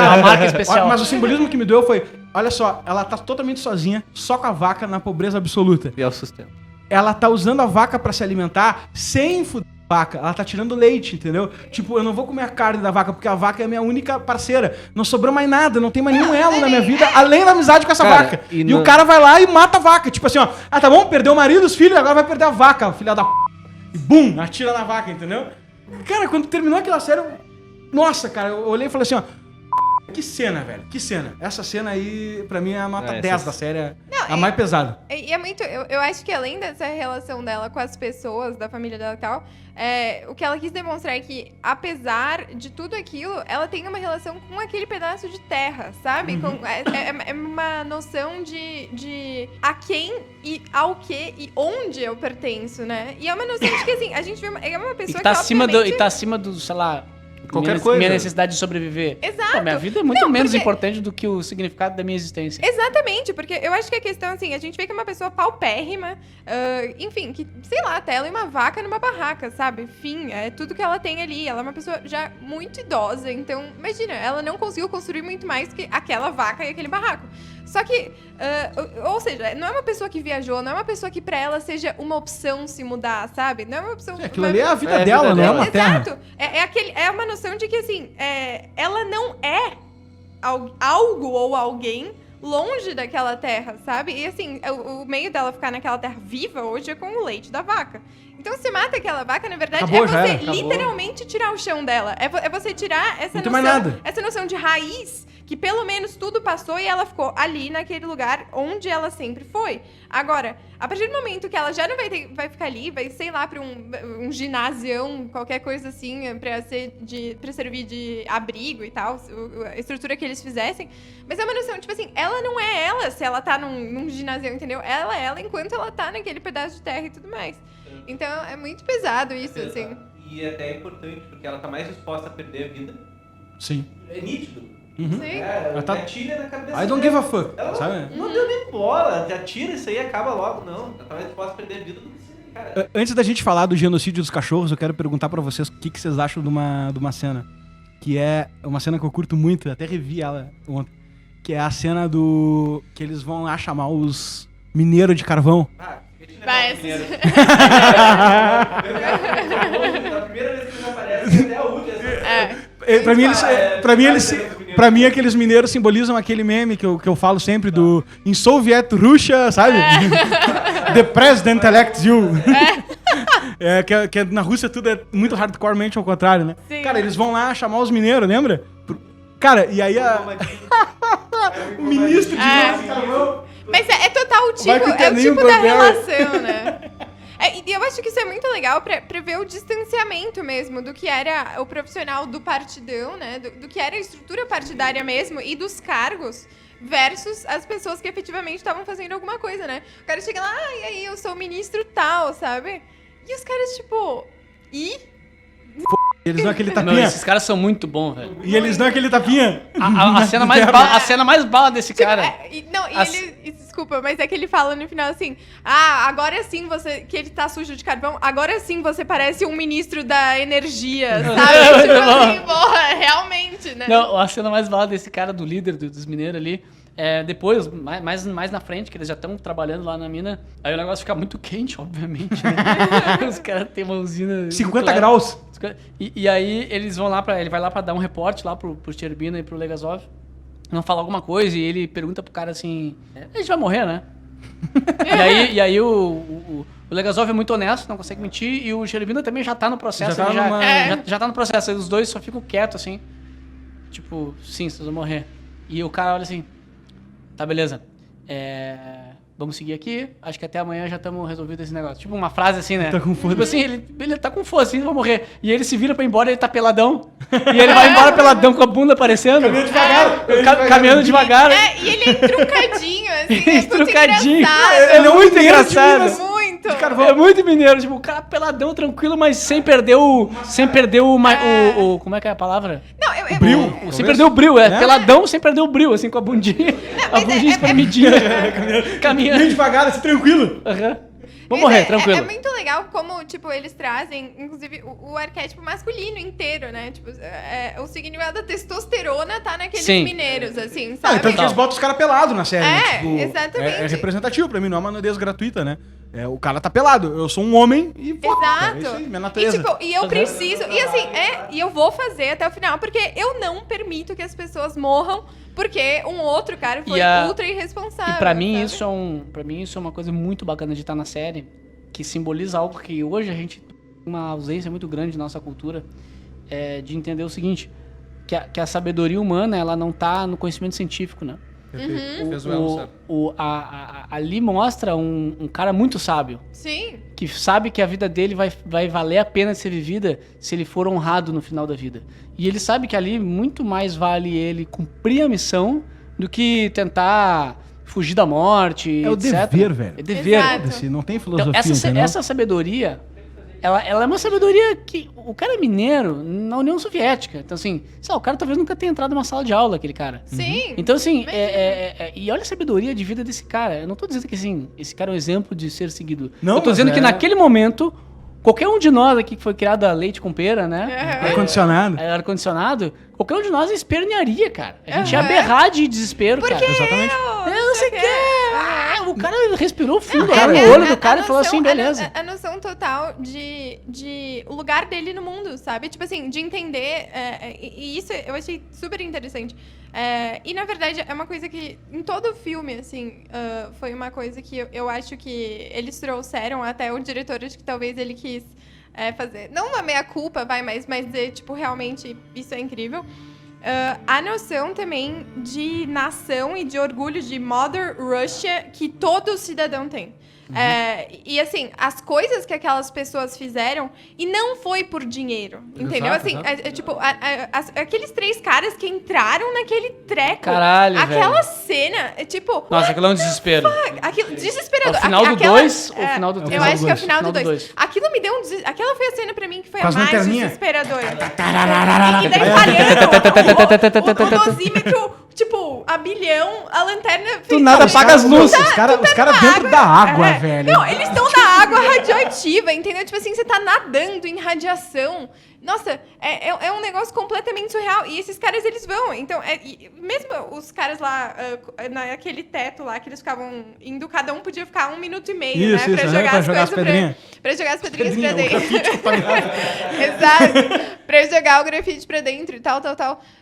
S2: Uma marca especial.
S5: Mas o simbolismo que me deu foi... Olha só, ela tá totalmente sozinha, só com a vaca na pobreza absoluta.
S3: E é o sustento.
S5: Ela tá usando a vaca pra se alimentar sem fuder a vaca. Ela tá tirando leite, entendeu? Tipo, eu não vou comer a carne da vaca, porque a vaca é a minha única parceira. Não sobrou mais nada, não tem mais nenhum elo na minha vida, além da amizade com essa vaca. E o cara vai lá e mata a vaca. Tipo assim, ó, tá bom, perdeu o marido, os filhos, agora vai perder a vaca, filha da p... E bum, atira na vaca, entendeu? Cara, quando terminou aquela série, nossa, cara, eu olhei e falei assim, ó, que cena, velho, que cena. Essa cena aí, pra mim, é a nota 10 da série, a mais pesada.
S4: E é muito... Eu acho que além dessa relação dela com as pessoas, da família dela e tal, o que ela quis demonstrar é que, apesar de tudo aquilo, ela tem uma relação com aquele pedaço de terra, sabe? É uma noção de a quem e ao que e onde eu pertenço, né? E é uma noção de que, assim, a gente vê... É uma pessoa
S2: E tá
S4: obviamente...
S2: acima do, sei lá...
S3: Qualquer coisa.
S2: Minha necessidade de sobreviver.
S4: Exato.
S2: Pô, minha vida é muito menos
S4: porque...
S2: importante do que o significado da minha existência.
S4: Exatamente, porque eu acho que a questão, assim, a gente vê que é uma pessoa paupérrima, enfim, que, sei lá, até ela é uma vaca numa barraca, sabe? Enfim, é tudo que ela tem ali. Ela é uma pessoa já muito idosa, então, imagina, ela não conseguiu construir muito mais que aquela vaca e aquele barraco. Só que, ou seja, não é uma pessoa que viajou, não é uma pessoa que pra ela seja uma opção se mudar, sabe? Não é uma opção...
S5: Aquilo ali é a vida dela, não é uma terra.
S4: Exato. É uma noção de que, assim, ela não é algo ou alguém longe daquela terra, sabe? E, assim, o meio dela ficar naquela terra viva hoje é com o leite da vaca. Então, você mata aquela vaca, na verdade,
S5: acabou,
S4: é você literalmente tirar o chão dela. É você tirar essa noção de raiz, que pelo menos tudo passou e ela ficou ali, naquele lugar onde ela sempre foi. Agora, a partir do momento que ela já não vai ficar ali, vai, sei lá, pra um ginásio, qualquer coisa assim, pra servir de abrigo e tal, a estrutura que eles fizessem. Mas é uma noção, tipo assim, ela não é ela se ela tá num ginásio, entendeu? Ela é ela enquanto ela tá naquele pedaço de terra e tudo mais. Então, é muito pesado isso, assim.
S3: E até é importante, porque ela tá mais disposta a perder a vida.
S5: Sim.
S3: É nítido.
S5: Uhum.
S4: Sim.
S5: Ela tá...
S3: Gatilha na cabeça
S5: I don't give a fuck,
S3: ela
S5: sabe?
S3: Não deu nem bola, já tira isso aí e acaba logo. Não, ela tá mais disposta a perder a vida do que isso aí, cara.
S5: Antes da gente falar do genocídio dos cachorros, eu quero perguntar pra vocês o que vocês acham de uma cena. Que é uma cena que eu curto muito, eu até revi ela ontem. Que é a cena que eles vão lá chamar os mineiros de carvão.
S4: Vai,
S3: A primeira vez que eles aparecem, até a última.
S5: Pra mim, eles Pra mim, aqueles mineiros simbolizam aquele meme que eu falo sempre do... Em Soviet Russia, sabe? The President elects you. Que na Rússia tudo é muito hardcoremente ao contrário, né?
S4: Sim.
S5: Cara, eles vão lá chamar os mineiros, lembra? Cara, e aí o ministro de Rússia...
S4: Mas é total o tipo,
S5: Vai que o
S4: é o
S5: caninho
S4: tipo da
S5: Burberry.
S4: relação, né? E eu acho que isso é muito legal pra ver o distanciamento mesmo do que era o profissional do partidão, né? Do que era a estrutura partidária mesmo e dos cargos versus as pessoas que efetivamente estavam fazendo alguma coisa, né? O cara chega lá, e aí, eu sou o ministro tal, sabe? E os caras, tipo...
S5: Eles dão aquele
S2: Não,
S5: tapinha.
S2: esses caras são muito bons, velho.
S5: E eles dão aquele tapinha.
S2: A cena mais bala desse cara.
S4: Desculpa, mas é que ele fala no final assim: agora sim você. Que ele tá sujo de carvão, agora sim você parece um ministro da energia, sabe? Tipo assim, porra, realmente, né?
S2: Não, a cena mais bala desse cara, do líder dos mineiros ali, depois, mais na frente, que eles já estão trabalhando lá na mina, aí o negócio fica muito quente, obviamente, né? Os caras têm uma usina...
S5: 50 graus.
S2: E aí ele vai lá pra dar um reporte lá pro Cherubino e pro Legasov, não falar alguma coisa, e ele pergunta pro cara assim, a gente vai morrer, né? e aí o Legasov é muito honesto, não consegue mentir, e o Cherubino também já tá no processo, já tá no processo, aí os dois só ficam quietos assim, tipo, sim, vocês vão morrer. E o cara olha assim, tá, beleza, vamos seguir aqui, acho que até amanhã já estamos resolvido esse negócio. Tipo uma frase assim, né?
S5: Tá com foda.
S2: Tipo assim, ele tá com foda, assim, vai morrer. E ele se vira pra ir embora, ele tá peladão. E ele vai embora peladão com a bunda aparecendo.
S5: Caminhando devagar.
S2: Caminhando devagar.
S4: E ele é truncadinho, assim,
S2: Truncadinho.
S4: engraçado.
S2: Ele é muito engraçado.
S4: Muito.
S2: É muito mineiro, tipo, o cara peladão, tranquilo, mas sem perder o como é que é a palavra?
S4: Não,
S2: Sem perder o bril, peladão sem perder o bril, assim, com a bundinha. A bundinha espremidinha. Caminhando.
S5: Bem devagar, assim, tranquilo.
S2: Aham. Vou morrer, tranquilo.
S4: É muito legal como, tipo, eles trazem, inclusive, o arquétipo masculino inteiro, né? Tipo, o significado da testosterona tá naqueles mineiros, assim, sabe?
S5: Então eles botam os caras pelados na série, né? Tipo,
S4: exatamente.
S5: É representativo pra mim, não é uma nudez gratuita, né? O cara tá pelado, eu sou um homem e...
S4: Exato.
S5: É isso aí, minha natureza.
S4: E eu preciso... E assim, e eu vou fazer até o final, porque eu não permito que as pessoas morram porque um outro cara foi ultra irresponsável.
S2: E pra mim, isso é uma coisa muito bacana de estar na série, que simboliza algo que hoje a gente tem uma ausência muito grande na nossa cultura, de entender o seguinte, que a sabedoria humana, ela não tá no conhecimento científico, né? Ali mostra um cara muito sábio.
S4: Sim.
S2: Que sabe que a vida dele vai valer a pena ser vivida se ele for honrado no final da vida. E ele sabe que ali muito mais vale ele cumprir a missão do que tentar fugir da morte,
S5: É o
S2: etc.
S5: dever, velho.
S2: É dever.
S4: Exato.
S5: Não tem filosofia,
S2: Então, essa sabedoria, ela é uma sabedoria que... O cara é mineiro na União Soviética. Então, assim, o cara talvez nunca tenha entrado numa sala de aula, aquele cara.
S4: Sim.
S2: Então, assim, e olha a sabedoria de vida desse cara. Eu não tô dizendo que, assim, esse cara é um exemplo de ser seguido.
S5: Não,
S2: eu tô dizendo que naquele momento, qualquer um de nós aqui que foi criado a leite com pera, né?
S5: Ar-condicionado.
S2: Ar-condicionado, qualquer um de nós espernearia, cara. A gente ia berrar de desespero, cara.
S5: Exatamente.
S2: Eu não sei o que. O cara respirou fundo
S5: cara,
S2: no olho do cara e falou assim, beleza.
S4: A noção total de o lugar dele no mundo, sabe? Tipo assim, de entender. E isso eu achei super interessante. E, na verdade, é uma coisa que, em todo o filme, assim, foi uma coisa que eu acho que eles trouxeram até o diretor, acho que talvez ele quis fazer. Não uma meia-culpa, mas dizer, tipo, realmente, isso é incrível. A noção também de nação e de orgulho de Mother Russia que todo cidadão tem. E assim, as coisas que aquelas pessoas fizeram, e não foi por dinheiro, entendeu? Assim, tipo, aqueles 3 caras que entraram naquele treco.
S2: Caralho,
S4: aquela
S2: velho.
S4: cena, tipo...
S2: Nossa, aquilo é um desespero.
S4: Desesperador.
S2: O final do 2 ou o final do 3?
S4: Eu acho que é o final do
S2: Final do
S4: 2.
S2: dois.
S4: Aquilo me deu Aquela foi a cena pra mim que foi
S5: Com
S4: a
S5: as
S4: mais
S5: lanterninhas.
S4: desesperadora. E daí falhando o dosímetro, tipo, a bilhão, a lanterna...
S2: Do nada, apaga as luzes.
S5: Os caras dentro da água, velho.
S4: Não, eles estão na água radioativa, entendeu? Tipo assim, você tá nadando em radiação. Nossa, é um negócio completamente surreal. E esses caras, eles vão. Então, mesmo os caras lá, naquele teto lá, que eles ficavam indo, cada um podia ficar 1 minuto e meio,
S5: Isso,
S4: né? Pra jogar as pedrinhas pra dentro. Exato. pra jogar o grafite pra dentro e tal.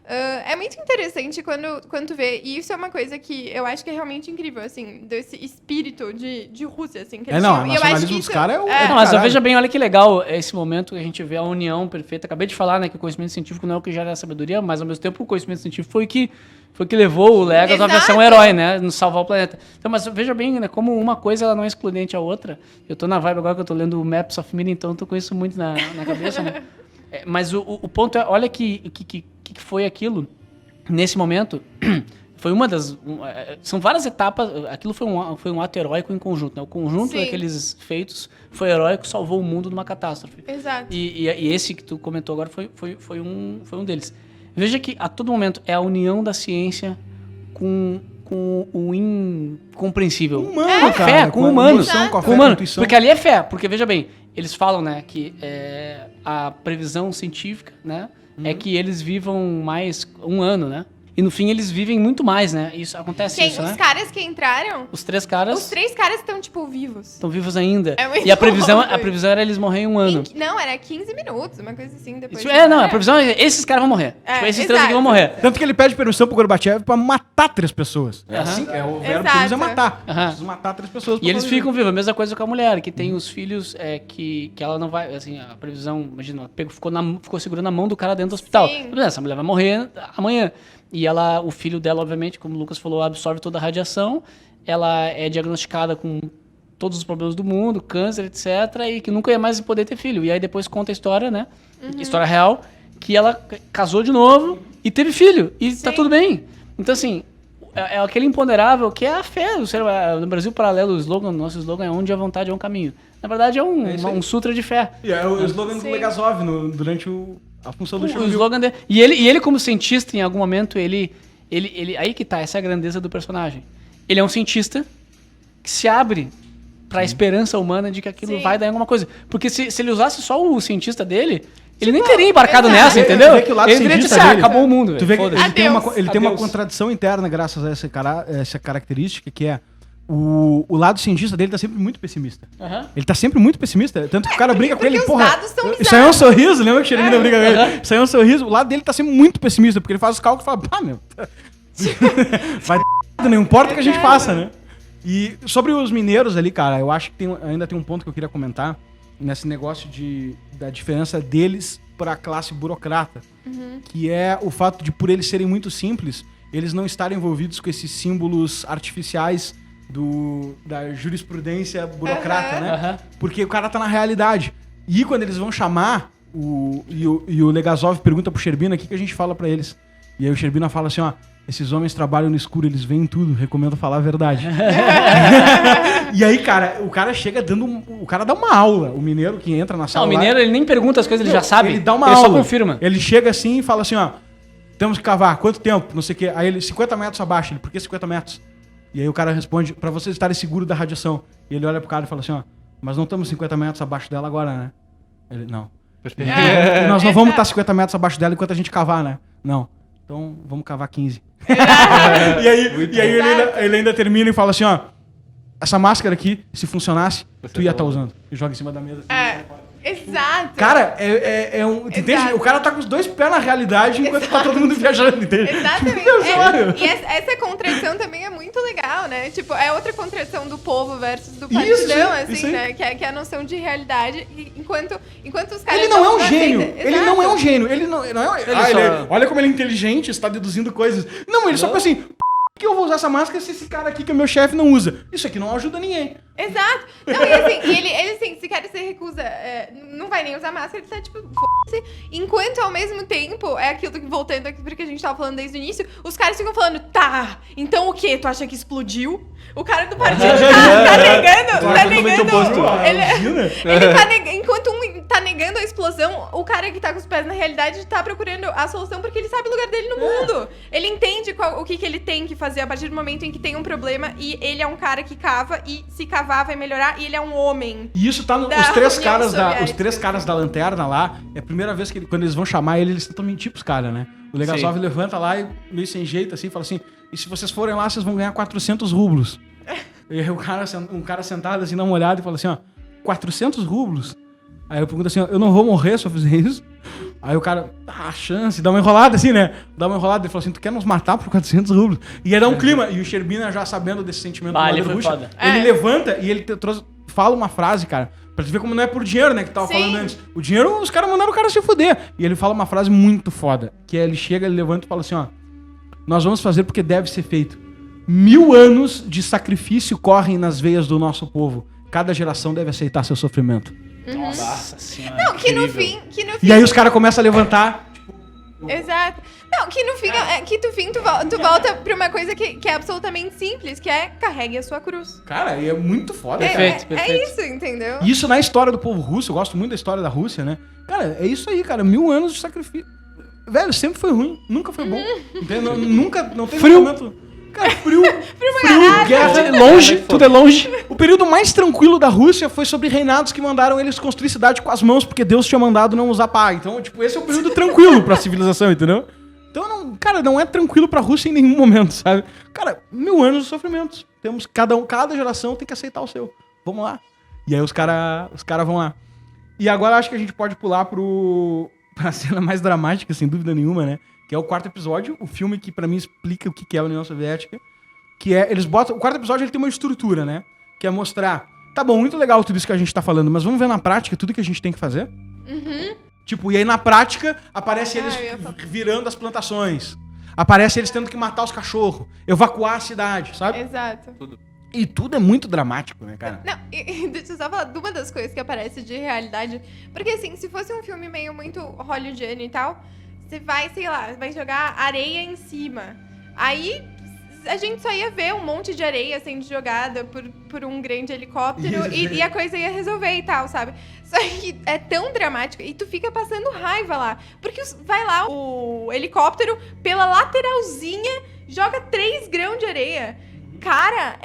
S4: É muito interessante quando tu vê. E isso é uma coisa que eu acho que é realmente incrível, assim, desse espírito de Rússia, assim, que eles
S5: não,
S4: tinham.
S5: o
S4: E eu acho
S5: nacionalismo
S4: que
S5: dos
S4: isso...
S5: caras é o...
S2: Não, mas
S5: caralho.
S2: veja bem, olha que legal esse momento que a gente vê a união perfeita. Acabei de falar, né, que o conhecimento científico não é o que gera a sabedoria, mas ao mesmo tempo o conhecimento científico foi que levou o Legas à
S4: Exato.
S2: versão herói, né, no salvar o planeta. Então, mas veja bem, né, como uma coisa ela não é excludente à outra. Eu tô na vibe agora que eu tô lendo o Maps of Meaning, então eu tô com isso muito na cabeça, né. Mas o ponto é, olha que foi aquilo nesse momento. Foi uma das... são várias etapas. Aquilo foi um ato heróico em conjunto, né? O conjunto
S4: Sim.
S2: daqueles feitos foi heróico, salvou o mundo de uma catástrofe.
S4: Exato.
S2: E esse que tu comentou agora foi um deles. Veja que a todo momento é a união da ciência com o incompreensível.
S5: Humano,
S2: a
S5: cara,
S2: fé, com o humano.
S5: emoção, com a fé,
S2: Com
S5: com a
S2: humano.
S5: intuição.
S2: Porque ali é fé. Porque veja bem, eles falam, né, que a previsão científica, né, é que eles vivam mais 1 ano, né? E no fim eles vivem muito mais, né? Isso acontece
S4: Quem?
S2: isso,
S4: Os
S2: né?
S4: caras que entraram,
S2: Os 3 caras
S4: os 3 caras estão, tipo, vivos.
S2: estão vivos ainda.
S4: É muito
S2: E a previsão
S4: louco
S2: era eles morrerem em 1 ano.
S4: Não, era 15 minutos, uma coisa assim, depois.
S2: Isso, a previsão é esses caras vão morrer.
S4: É,
S2: Tipo, esses 3 aqui vão
S4: exato.
S2: morrer.
S5: Tanto que ele pede permissão pro Gorbachev pra matar 3 pessoas. É
S2: Aham.
S5: assim, o verbo
S4: Exato.
S5: deles é matar.
S2: Aham.
S5: Preciso matar 3 pessoas.
S2: E eles
S5: fazer
S2: ficam vivos. A mesma coisa com a mulher, que tem os filhos que ela não vai... Assim, a previsão, imagina, ficou segurando a mão do cara dentro do hospital.
S4: Sim.
S2: Essa mulher vai morrer amanhã. E o filho dela, obviamente, como o Lucas falou, absorve toda a radiação. Ela é diagnosticada com todos os problemas do mundo, câncer, etc. E que nunca ia mais poder ter filho. E aí depois conta a história, né? História real, que ela casou de novo e teve filho. E tá
S4: Sim.
S2: tudo bem. Então, assim... É aquele imponderável que é a fé. No Brasil Paralelo, nosso slogan é onde a vontade é um caminho. Na verdade, é um sutra de fé.
S5: E é o slogan do
S4: Sim.
S5: Legasov durante a função do
S2: O
S5: Chernobyl.
S2: slogan dele. E ele, como cientista, em algum momento, ele. Aí que tá, essa é a grandeza do personagem. Ele é um cientista que se abre pra esperança humana de que aquilo
S4: Sim.
S2: vai dar alguma coisa. Porque se ele usasse só o cientista dele, ele nem teria embarcado
S4: exato.
S2: nessa, entendeu?
S5: Tu vê que o lado
S2: Ele teria
S5: cientista
S2: dito,
S5: dele-
S2: acabou o mundo.
S5: Tu vê que
S2: foda-se.
S5: ele tem,
S4: Adeus.
S5: ele tem uma
S2: Adeus.
S5: contradição interna graças a essa característica, que é o lado cientista dele tá sempre muito pessimista.
S2: Aham.
S5: Ele tá sempre muito pessimista, tanto que o cara brinca com
S4: porque
S5: ele,
S4: os
S5: porra.
S4: dados são
S5: Isso aí é um
S4: bizarros.
S5: sorriso, lembra que o Xerimina brinca com ele? Isso aí é um sorriso. O lado dele tá sempre muito pessimista, porque ele faz os cálculos e fala, pá, meu. Vai não importa o que a gente faça, né? E sobre os mineiros ali, cara, eu acho que ainda tem um ponto que eu queria comentar nesse negócio da diferença deles pra classe burocrata, que é o fato de, por eles serem muito simples, eles não estarem envolvidos com esses símbolos artificiais da jurisprudência burocrata, né?
S2: Aham.
S5: Porque o cara tá na realidade. E quando eles vão chamar, o Legasov pergunta pro Sherbina o que a gente fala pra eles. E aí o Sherbina fala assim, ó, esses homens trabalham no escuro, eles veem tudo, recomendo falar a verdade. E aí, cara, o cara chega o cara dá uma aula, o mineiro que entra na
S2: Não,
S5: sala
S2: o
S5: lá,
S2: mineiro, ele nem pergunta as coisas, ele já sabe.
S5: ele dá uma
S2: ele
S5: aula.
S2: só confirma.
S5: Ele chega assim e fala assim, ó, temos que cavar, quanto tempo? Não sei o quê. Aí ele, 50 metros abaixo. Ele, por que 50 metros? E aí o cara responde, pra vocês estarem seguros da radiação. E ele olha pro cara e fala assim, ó, mas não estamos 50 metros abaixo dela agora, né? Ele, não. Nós não vamos estar 50 metros abaixo dela enquanto a gente cavar, né? Não. Então vamos cavar 15. e aí ele ainda termina e fala assim, ó, essa máscara aqui, se funcionasse, tu ia estar usando. E joga em cima da mesa. Assim,
S4: Exato.
S5: Cara, é um. Entende?
S4: Exato.
S5: O cara tá com os 2 pés na realidade enquanto tá todo mundo viajando, entende?
S4: Exatamente.
S5: Sério?
S4: E essa contradição também é muito legal, né? Tipo, é outra contradição do povo versus do
S5: Isso,
S4: partidão,
S5: isso
S4: assim,
S5: aí.
S4: né? Que é a noção de realidade. Enquanto os caras.
S5: Ele não é um
S4: aceitam.
S5: gênio. Ele não é um
S4: Exato.
S5: gênio. Ele não é. Olha como ele é inteligente, está deduzindo coisas. Não, ele só pensa assim. Por que eu vou usar essa máscara se esse cara aqui que é meu chefe não usa? Isso aqui não ajuda ninguém.
S4: Exato. Não, e assim, ele assim, se cara se recusa, não vai nem usar máscara, ele tá tipo, f***se. Enquanto ao mesmo tempo, é aquilo que, voltando aqui porque a gente tava falando desde o início, os caras ficam falando, tá, então o quê? Tu acha que explodiu? O cara do partido tá negando, tá negando. Ele tá negando, enquanto um tá negando a explosão, o cara que tá com os pés na realidade tá procurando a solução porque ele sabe o lugar dele no mundo. Ele entende o que ele tem que fazer a partir do momento em que tem um problema e ele é um cara que cava e se cavar vai melhorar e ele é um homem.
S5: E isso tá
S4: Da
S5: os três
S4: União
S5: caras
S4: Soviética.
S5: os 3 caras da lanterna lá. É a primeira vez que quando eles vão chamar ele, eles tentam mentir pros caras, né? O Legasov levanta lá e meio sem jeito assim, fala assim: "E se vocês forem lá, vocês vão ganhar 400 rublos". E aí um cara sentado assim, dá uma olhada e fala assim, ó, 400 rublos? Aí eu pergunto assim, ó, eu não vou morrer se eu fizer isso? Aí o cara, a chance, dá uma enrolada assim, né? Dá uma enrolada, ele falou assim, tu quer nos matar por 400 rublos? E ia dar um clima, e o Sherbina já sabendo desse sentimento
S2: Ah,
S5: do
S2: ele foi
S5: Ruxa,
S2: foda.
S5: ele levanta e ele fala uma frase, cara, pra tu ver como não é por dinheiro, né, que tava
S4: Sim.
S5: falando antes. O dinheiro, os caras mandaram o cara se fuder. E ele fala uma frase muito foda, que é, ele chega, ele levanta e fala assim, ó, nós vamos fazer porque deve ser feito. 1000 anos de sacrifício correm nas veias do nosso povo. Cada geração deve aceitar seu sofrimento.
S2: Nossa senhora.
S4: Não, que no fim...
S5: E aí os caras começam a levantar.
S4: Exato. Não, que no fim, tu volta pra uma coisa que é absolutamente simples, que é carregue a sua cruz.
S5: Cara, e é muito foda.
S2: Perfeito,
S5: cara.
S2: perfeito.
S4: É isso, entendeu?
S5: Isso na história do povo russo, eu gosto muito da história da Rússia, né? Cara, é isso aí, cara. 1000 anos de sacrifício. Velho, sempre foi ruim, nunca foi bom. Entendeu? Nunca, não teve
S1: Frio.
S5: momento... Cara, frio,
S1: Guerra, longe, tudo é longe. O período mais tranquilo da Rússia foi sobre reinados que mandaram eles construir cidade com as mãos, porque Deus tinha mandado não usar pá. Então, tipo, esse é o período tranquilo pra civilização, entendeu? Então, não, cara, não é tranquilo pra Rússia em nenhum momento, sabe? Cara, 1000 anos de sofrimentos. Temos, cada geração tem que aceitar o seu. Vamos lá. E aí os cara vão lá. E agora acho que a gente pode pular pra cena mais dramática, sem dúvida nenhuma, né? Que é o 4º episódio, o filme que pra mim explica o que é a União Soviética. Que é, eles botam... O 4º episódio ele tem uma estrutura, né? Que é mostrar... Tá bom, muito legal tudo isso que a gente tá falando, mas vamos ver na prática tudo que a gente tem que fazer? Tipo, e aí na prática, aparece eles
S4: eu ia falar.
S5: virando as plantações. Aparece eles tendo que matar os cachorros. Evacuar a cidade, sabe?
S4: Exato.
S5: E tudo é muito dramático, né, cara?
S4: Não, e deixa eu só falar de uma das coisas que aparece de realidade. Porque, assim, se fosse um filme meio muito hollywoodiano e tal, você vai, sei lá, vai jogar areia em cima. Aí a gente só ia ver um monte de areia sendo jogada por um grande helicóptero e a coisa ia resolver e tal, sabe? Só que é tão dramático e tu fica passando raiva lá. Porque vai lá o helicóptero pela lateralzinha, joga 3 grãos de areia. Cara,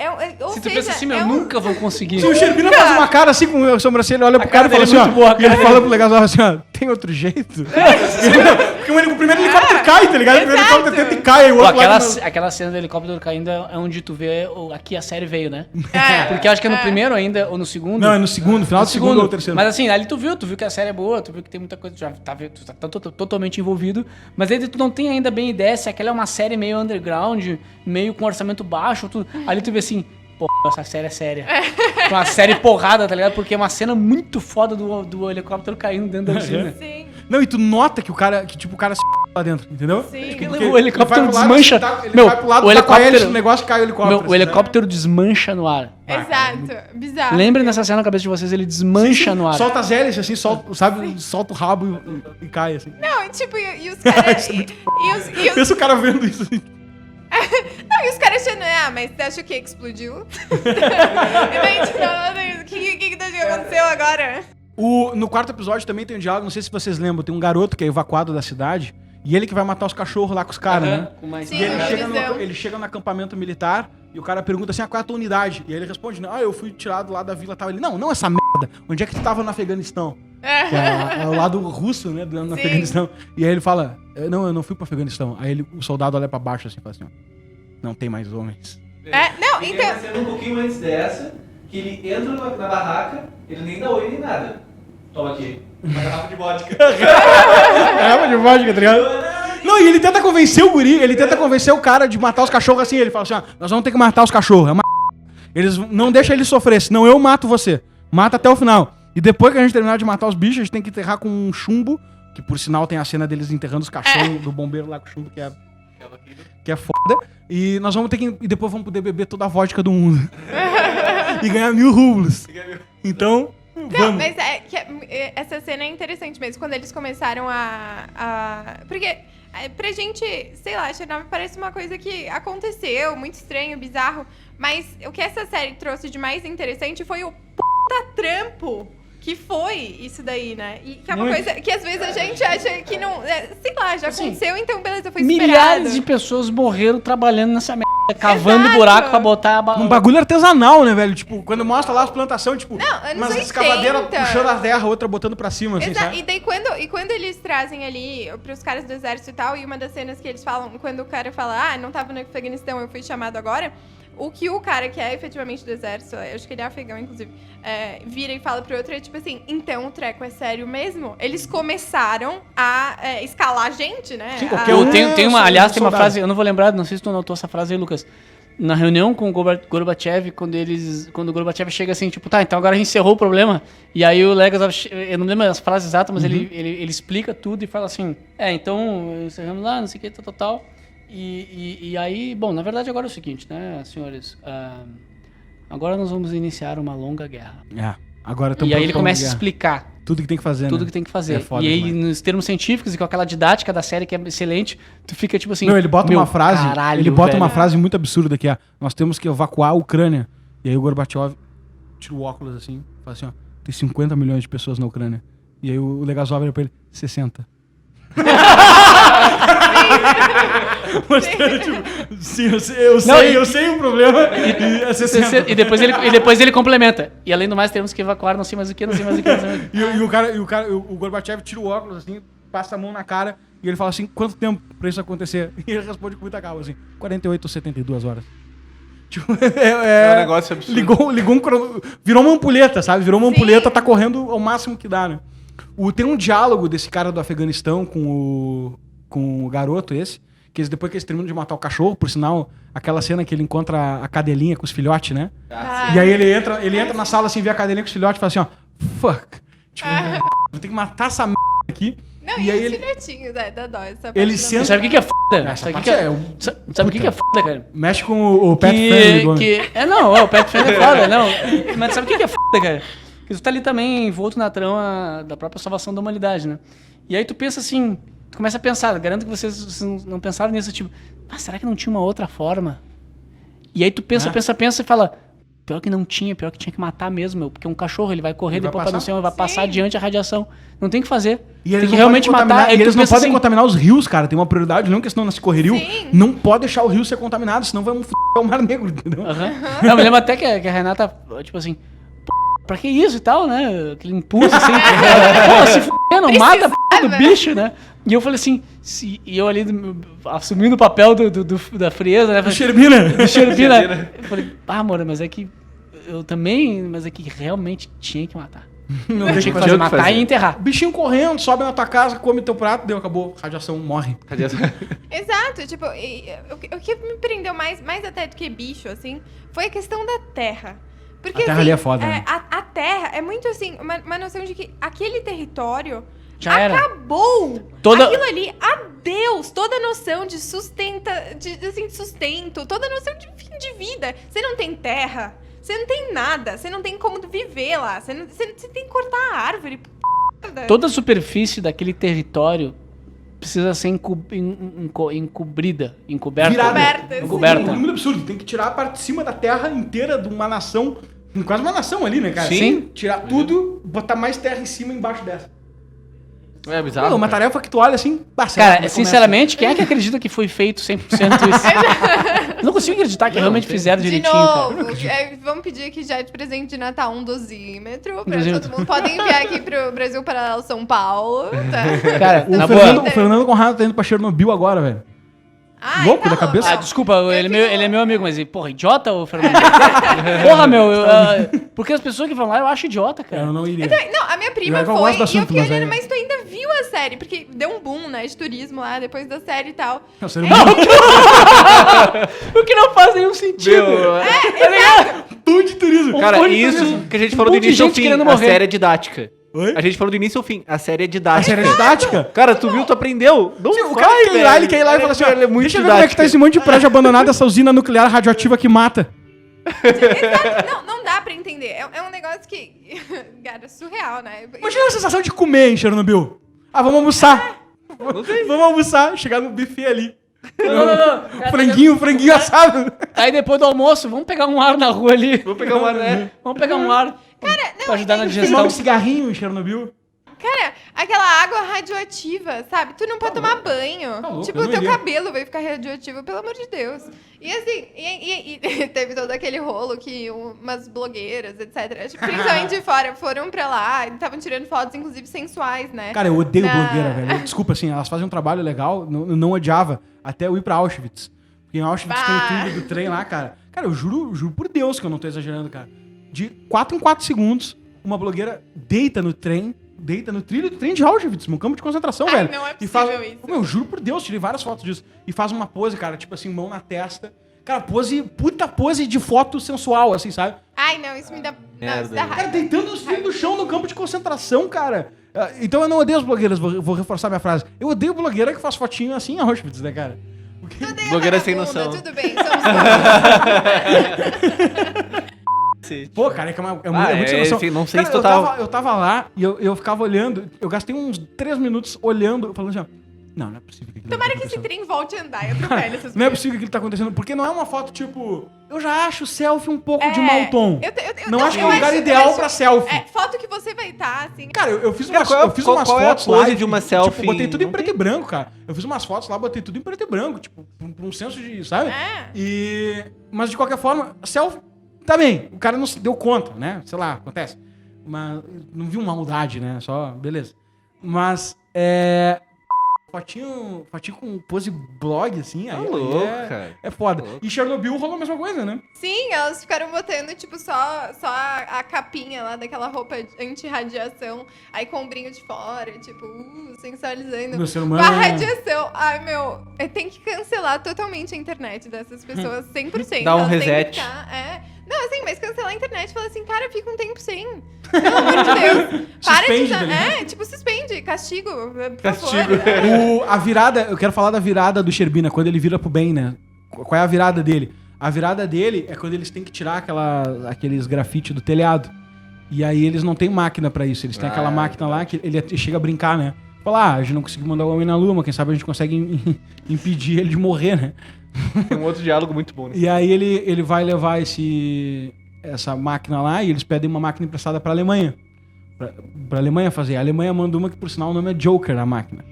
S4: ou
S2: Se tu
S4: seja,
S2: pensa assim, meu, nunca vou conseguir.
S5: Se o Sherbina faz uma cara assim com a sobrancelha, olha pro cara e fala
S2: dele
S5: assim,
S2: é
S5: ó.
S2: muito boa, a
S5: E
S2: cara
S5: ele fala pro legal assim, ó, tem outro jeito? Porque o primeiro helicóptero cai, tá ligado? O primeiro
S4: Exato.
S5: helicóptero tenta e cai, aí o
S2: Pô,
S5: outro lá... no-
S2: aquela cena do helicóptero caindo é onde tu vê aqui a série veio, né?
S4: É.
S2: Porque eu acho que é no primeiro ainda, ou no segundo.
S5: Não, é no segundo, final do segundo ou terceiro.
S2: Mas assim, ali tu viu que a série é boa, tu viu que tem muita coisa, tu tá totalmente envolvido, mas aí tu não tem ainda bem ideia se aquela é uma série meio underground, meio com orçamento baixo, ali tu vê assim, pô, essa série é séria. Uma série porrada, tá ligado? Porque é uma cena muito foda do helicóptero caindo dentro da usina.
S4: Sim,
S5: Não, e tu nota que o cara se lá dentro, entendeu?
S4: sim.
S5: Porque
S2: O helicóptero
S5: ele vai pro lado,
S2: desmancha.
S5: ele
S2: Meu,
S5: vai pro lado,
S2: o
S5: tá com a hélice
S2: helicóptero-
S5: no negócio e cai o helicóptero.
S2: Meu, o helicóptero desmancha no ar.
S4: Exato. Bizarro.
S2: Lembrem dessa cena na cabeça de vocês, ele desmancha no ar.
S5: Solta as hélices, assim, solta o rabo e cai, assim.
S4: Não, tipo, e os caras...
S5: Pensa o cara vendo isso, assim.
S4: Não, e os caras achando, mas você acha que explodiu? O que aconteceu agora?
S5: No 4º episódio também tem um diálogo, não sei se vocês lembram, tem um garoto que é evacuado da cidade e ele que vai matar os cachorros lá com os caras, né?
S2: Com mais-
S4: Sim.
S5: E ele
S4: uma
S5: chega,
S4: visão.
S5: ele chega no acampamento militar e o cara pergunta assim, qual é a tua unidade? E aí ele responde, eu fui tirado lá da vila tal. Ele, não essa merda, onde é que tu tava no Afeganistão? Que é o lado russo, né, no
S4: Sim.
S5: Afeganistão. E aí ele fala, eu não fui pro Afeganistão. Aí o soldado olha pra baixo assim e fala assim, não tem mais homens.
S4: Não,
S3: E
S4: então...
S3: tem uma cena um pouquinho antes dessa, que ele entra na barraca, ele nem dá oi nem nada. Toma aqui, uma garrafa de vodka.
S5: É, de vodka, tá ligado? Não, e ele tenta convencer o guri, ele tenta convencer o cara de matar os cachorros assim. Ele fala assim, nós vamos ter que matar os cachorros, é uma eles não deixa ele sofrer, senão eu mato você. Mata até o final. E depois que a gente terminar de matar os bichos, a gente tem que enterrar com um chumbo, que por sinal tem a cena deles enterrando os cachorros do bombeiro lá com o chumbo, que é foda. E nós vamos ter que... E depois vamos poder beber toda a vodka do mundo. E ganhar 1000 rublos. Então,
S4: Não,
S5: vamos.
S4: mas essa cena é interessante mesmo, quando eles começaram porque pra gente, sei lá, Chernobyl parece uma coisa que aconteceu, muito estranho, bizarro, mas o que essa série trouxe de mais interessante foi o puta trampo que foi isso daí, né? E que é uma
S2: Muito.
S4: coisa que às vezes a gente acha que não... sei lá, já
S2: Assim,
S4: aconteceu, então beleza, foi
S2: Milhares de
S4: esperado.
S2: pessoas morreram trabalhando nessa merda, cavando
S4: Exato.
S2: buraco pra botar a
S5: Um bagulho artesanal, né, velho? Tipo, quando mostra lá as plantações, tipo,
S4: Não, anos
S5: umas
S4: 80.
S5: escavadeiras puxando a terra, outra botando pra cima, assim,
S4: Exato.
S5: sabe?
S4: E daí quando eles trazem ali pros caras do exército e tal, e uma das cenas que eles falam, quando o cara fala, não tava no Afeganistão, eu fui chamado agora, o que o cara que é efetivamente do exército, eu acho que ele é afegão, inclusive, vira e fala pro outro, é tipo assim, então o treco é sério mesmo? Eles começaram a escalar a gente, né?
S5: Sim, qualquer um.
S2: Tem uma, aliás, tem uma
S5: soldado.
S2: frase, eu não vou lembrar, não sei se tu notou essa frase aí, Lucas. Na reunião com o Gorbachev, quando o Gorbachev chega assim, tipo, tá, então agora a gente encerrou o problema. E aí o Legasov, eu não lembro as frases exatas, mas ele explica tudo e fala assim, então encerramos lá, não sei o que, tal. E aí, bom, na verdade agora é o seguinte, né, senhores, agora nós vamos iniciar uma longa guerra.
S5: Agora
S2: E aí ele começa a explicar
S5: tudo que tem que fazer,
S2: tudo
S5: né?
S2: que tem que fazer.
S5: É foda
S2: E aí,
S5: demais.
S2: nos termos científicos e com aquela didática da série que é excelente, tu fica tipo assim...
S5: Não, ele bota
S2: meu,
S5: uma frase.
S2: caralho,
S5: Ele bota
S2: velho.
S5: uma frase muito absurda que é: nós temos que evacuar a Ucrânia. E aí o Gorbachev tira o óculos assim, fala assim, ó, tem 50 milhões de pessoas na Ucrânia. E aí o Legasov olha pra ele, 60. Mostrando, tipo, sim, eu sei o problema. E é 60.
S2: E depois ele complementa. E além do mais, temos que evacuar não sei mais o que, não sei mais o que. Não sei mais o que.
S5: E o Gorbachev tira o óculos assim, passa a mão na cara e ele fala assim: quanto tempo pra isso acontecer? E ele responde com muita calma assim: 48 ou 72 horas. Tipo,
S3: É um negócio absurdo.
S5: Ligou um crono... Virou uma ampulheta, sabe? Virou uma ampulheta, tá correndo ao máximo que dá, né? Tem um diálogo desse cara do Afeganistão com o garoto esse, que depois que eles terminam de matar o cachorro, por sinal, aquela cena que ele encontra a cadelinha com os filhotes, né? E aí ele entra na sala assim, vê a cadelinha com os filhotes e fala assim, ó, fuck. Tipo, vou ter que matar essa merda aqui.
S4: Não,
S5: e
S4: e
S5: aí
S4: os
S5: ele
S4: filhotinhos, dá dó. Essa
S5: Ele
S4: parte
S5: senta-
S2: Sabe o que é foda?
S5: Essa
S2: Sabe o
S5: parte
S2: que é,
S5: é
S2: sabe o que é foda, cara?
S5: mexe com o pet friendly do homem.
S2: O pet friendly é foda, não. Mas sabe o que é foda, cara? Que tu tá ali também envolto na trama da própria salvação da humanidade, né? E aí tu pensa assim, tu começa a pensar, garanto que vocês não pensaram nisso, tipo, será que não tinha uma outra forma? E aí tu pensa e fala, pior que não tinha, pior que tinha que matar mesmo, meu, porque um cachorro, ele vai correr
S5: Ele vai
S2: depois pra não
S5: passar?
S2: sei onde, vai passar adiante a radiação. Não tem o que fazer.
S5: E
S2: Tem
S5: eles
S2: que
S5: não
S2: realmente
S5: podem
S2: matar.
S5: contaminar,
S2: Aí
S5: e eles
S2: tu
S5: não
S2: pensa
S5: podem
S2: assim,
S5: contaminar os rios, cara. Tem uma prioridade, não, que senão nasce correr rio.
S4: Sim.
S5: Não pode deixar o rio ser contaminado, senão vai o Mar Negro, entendeu?
S2: Aham. Não, eu me lembro até que a Renata, tipo assim, pra que isso e tal, né? Aquele impulso assim. Pô, se fuder, não mata a p do bicho, né? E eu falei assim, e eu ali assumindo o papel da frieza, né?
S5: Do
S2: Falei,
S5: Sherbina.
S2: do Sherbina. Eu falei, amor, mas é que eu também, mas é que realmente tinha que matar.
S5: Não
S2: Tinha
S5: tem
S2: que
S5: que
S2: fazer,
S5: fazer.
S2: matar e enterrar.
S5: Bichinho correndo, sobe na tua casa, come teu prato, deu, acabou. Radiação, morre.
S4: Exato, tipo, o que me prendeu mais até do que bicho, assim, foi a questão da terra. Porque,
S5: A terra
S4: assim,
S5: ali é foda, né?
S4: a terra é muito, assim, uma noção de que aquele território
S2: Já era.
S4: acabou.
S2: Toda-
S4: Aquilo ali, adeus, toda noção de sustento, toda noção de fim de vida. Você não tem terra, você não tem nada, você não tem como viver lá, você tem que cortar a árvore.
S2: Toda a superfície daquele território precisa ser encoberta.
S4: Coberta,
S2: Encoberta.
S5: É muito absurdo. Tem que tirar a parte de cima da terra inteira de uma nação. Quase uma nação ali, né, cara?
S2: Sim.
S5: Tirar tudo, botar mais terra em cima e embaixo dessa.
S3: É bizarro.
S5: Não, uma
S3: cara.
S5: tarefa que tu olha assim, sei lá,
S2: Cara,
S5: como
S2: sinceramente, quem é que acredita que foi feito 100% isso? Eu não consigo acreditar que realmente fizeram
S4: De
S2: direitinho, cara.
S4: novo, vamos pedir aqui já de presente de Natal um dosímetro. Pra
S2: Dosímetro.
S4: todo mundo. Podem enviar aqui pro Brasil Paralelo São Paulo. Tá?
S2: Cara,
S5: O
S2: na
S5: Fernando,
S2: boa.
S5: o Fernando Conrado tá indo pra Chernobyl agora, velho.
S4: Ai,
S5: Louco da
S4: não,
S5: cabeça?
S2: Ah,
S4: não.
S2: desculpa, ele
S4: fico-
S2: é meu amigo, mas, porra, idiota, ô Fernando? Porra, meu, porque as pessoas que vão lá eu acho idiota, cara.
S5: Eu não iria.
S4: Não, a minha prima
S5: Eu
S4: foi
S5: gosto do
S4: e
S5: assunto,
S4: eu fiquei
S5: mas
S4: olhando,
S5: é-
S4: mas tu ainda viu a série? Porque deu um boom, né, de turismo lá depois da série e tal.
S5: Não, seria muito
S2: O que não faz nenhum sentido.
S5: tudo de turismo.
S3: Cara,
S2: monte de
S3: isso
S2: turismo.
S3: que a gente falou do
S2: monte de
S3: início ao
S2: gente
S3: fim,
S2: querendo
S3: a
S2: morrer.
S3: série é didática.
S5: Oi?
S3: A gente falou do início ao fim, a série é
S5: A
S3: didática.
S5: série é didática?
S3: Cara, tu viu, tu aprendeu. Não
S5: Sim, o
S3: vai,
S5: cara quer ir lá,
S3: velho.
S5: ele quer ir lá e fala assim, ó,
S3: Ele é muito
S5: deixa eu ver como é que tá
S3: didática.
S5: esse monte de prédio abandonado, essa usina nuclear radioativa que mata.
S4: Exato. Não dá pra entender. É um negócio que, cara, surreal, né?
S5: Imagina a sensação de comer em Chernobyl. Ah, vamos almoçar. Vamos almoçar, chegar no buffet ali.
S2: Não.
S5: Franguinho assado.
S2: Aí depois do almoço, vamos pegar um ar na rua ali.
S3: Vou pegar uma, né?
S2: Vamos pegar um ar pra ajudar na
S5: Fumar
S2: digestão.
S5: um cigarrinho em Chernobyl.
S4: Cara, aquela água radioativa, sabe? Tu não pode tomar banho.
S5: Tá louco,
S4: Tipo,
S5: eu
S4: o
S5: não
S4: teu
S5: iria.
S4: cabelo vai ficar radioativo, pelo amor de Deus. E assim, e teve todo aquele rolo que umas blogueiras, etc., tipo, principalmente de fora, foram pra lá e estavam tirando fotos, inclusive, sensuais, né?
S5: Cara, eu odeio
S4: Na-
S5: blogueira, velho. Desculpa, assim, elas fazem um trabalho legal, não odiava, até eu ir pra Auschwitz. Porque em Auschwitz tem o túnel do trem lá, cara. Cara, eu juro por Deus que eu não tô exagerando, cara. De 4 em 4 segundos, uma blogueira deita no trilho do trem de Auschwitz, num campo de concentração, velho.
S4: Não é
S5: E
S4: possível isso.
S5: Meu, juro por Deus, tirei várias fotos disso. E faz uma pose, cara, tipo assim, mão na testa. Cara, puta pose de foto sensual, assim, sabe?
S4: Ai, não, isso me dá... Não, isso dá
S5: Cara,
S4: raiva.
S5: deitando os filhos do chão no campo de concentração, cara. Então eu não odeio as blogueiras, vou reforçar minha frase. Eu odeio blogueira que faz fotinho assim em Auschwitz, né, cara?
S4: Tudo é
S3: Blogueira sem
S4: vagabunda,
S3: noção.
S4: Tudo bem, somos
S5: Pô, cara, é muito sem noção.
S3: enfim, não sei
S5: Cara,
S3: se total.
S5: eu tava lá e eu ficava olhando, eu gastei uns 3 minutos olhando, falando assim, ó, não é possível que aquilo
S4: Tomara
S5: tá
S4: que esse
S5: acontecendo.
S4: trem volte a andar e atropele essas
S5: Não é
S4: coisas.
S5: possível que aquilo tá acontecendo, porque não é uma foto, tipo, eu já acho selfie um pouco de mau tom. Não acho que é o lugar ideal pra selfie.
S4: É, foto que você vai estar, assim...
S5: Cara, eu fiz
S3: Cara,
S5: umas,
S3: qual é-
S5: eu fiz
S3: qual-
S5: umas
S3: qual é a
S5: fotos
S3: pose
S5: lá.
S3: de uma
S5: Tipo,
S3: selfie?
S5: botei tudo em
S3: Não
S5: preto
S3: tem?
S5: e branco, cara. Eu fiz umas fotos lá, botei tudo em preto e branco, tipo, pra um senso de, sabe? Mas de qualquer forma, selfie, tá bem. O cara não se deu conta, né? Sei lá, acontece. Mas não viu uma maldade, né? Só, beleza. Mas, fotinho com pose blog, assim, aí
S3: louco,
S5: é,
S3: cara.
S5: é foda.
S3: Louco.
S5: E Chernobyl rolou a mesma coisa, né?
S4: Sim, elas ficaram botando, tipo, só a capinha lá daquela roupa anti-radiação, aí com o brinho de fora, tipo, sensualizando.
S5: Meu ser
S4: Com
S5: humano.
S4: a radiação. Ai, meu, tem que cancelar totalmente a internet dessas pessoas, 100%.
S3: Dá um
S4: Elas têm que
S3: reset.
S4: Não, assim, mas cancelar a internet e falar assim, cara, fica um tempo sem. Pelo amor de Deus. Para
S5: Suspende,
S4: de
S5: tá ligado?
S4: tipo, suspende, castigo, por
S3: Castigo.
S4: favor.
S5: A virada, eu quero falar da virada do Sherbina, quando ele vira pro bem, né? Qual é a virada dele? A virada dele é quando eles têm que tirar aqueles grafite do telhado. E aí eles não têm máquina pra isso. Eles têm aquela máquina lá que ele chega a brincar, né? Fala, a gente não conseguiu mandar o homem na lua, mas quem sabe a gente consegue impedir ele de morrer, né?
S3: Tem um outro diálogo muito bom, né?
S5: E aí ele vai levar essa máquina lá e eles pedem uma máquina emprestada pra Alemanha. Pra Alemanha fazer. A Alemanha manda uma que, por sinal, o nome é Joker, a máquina.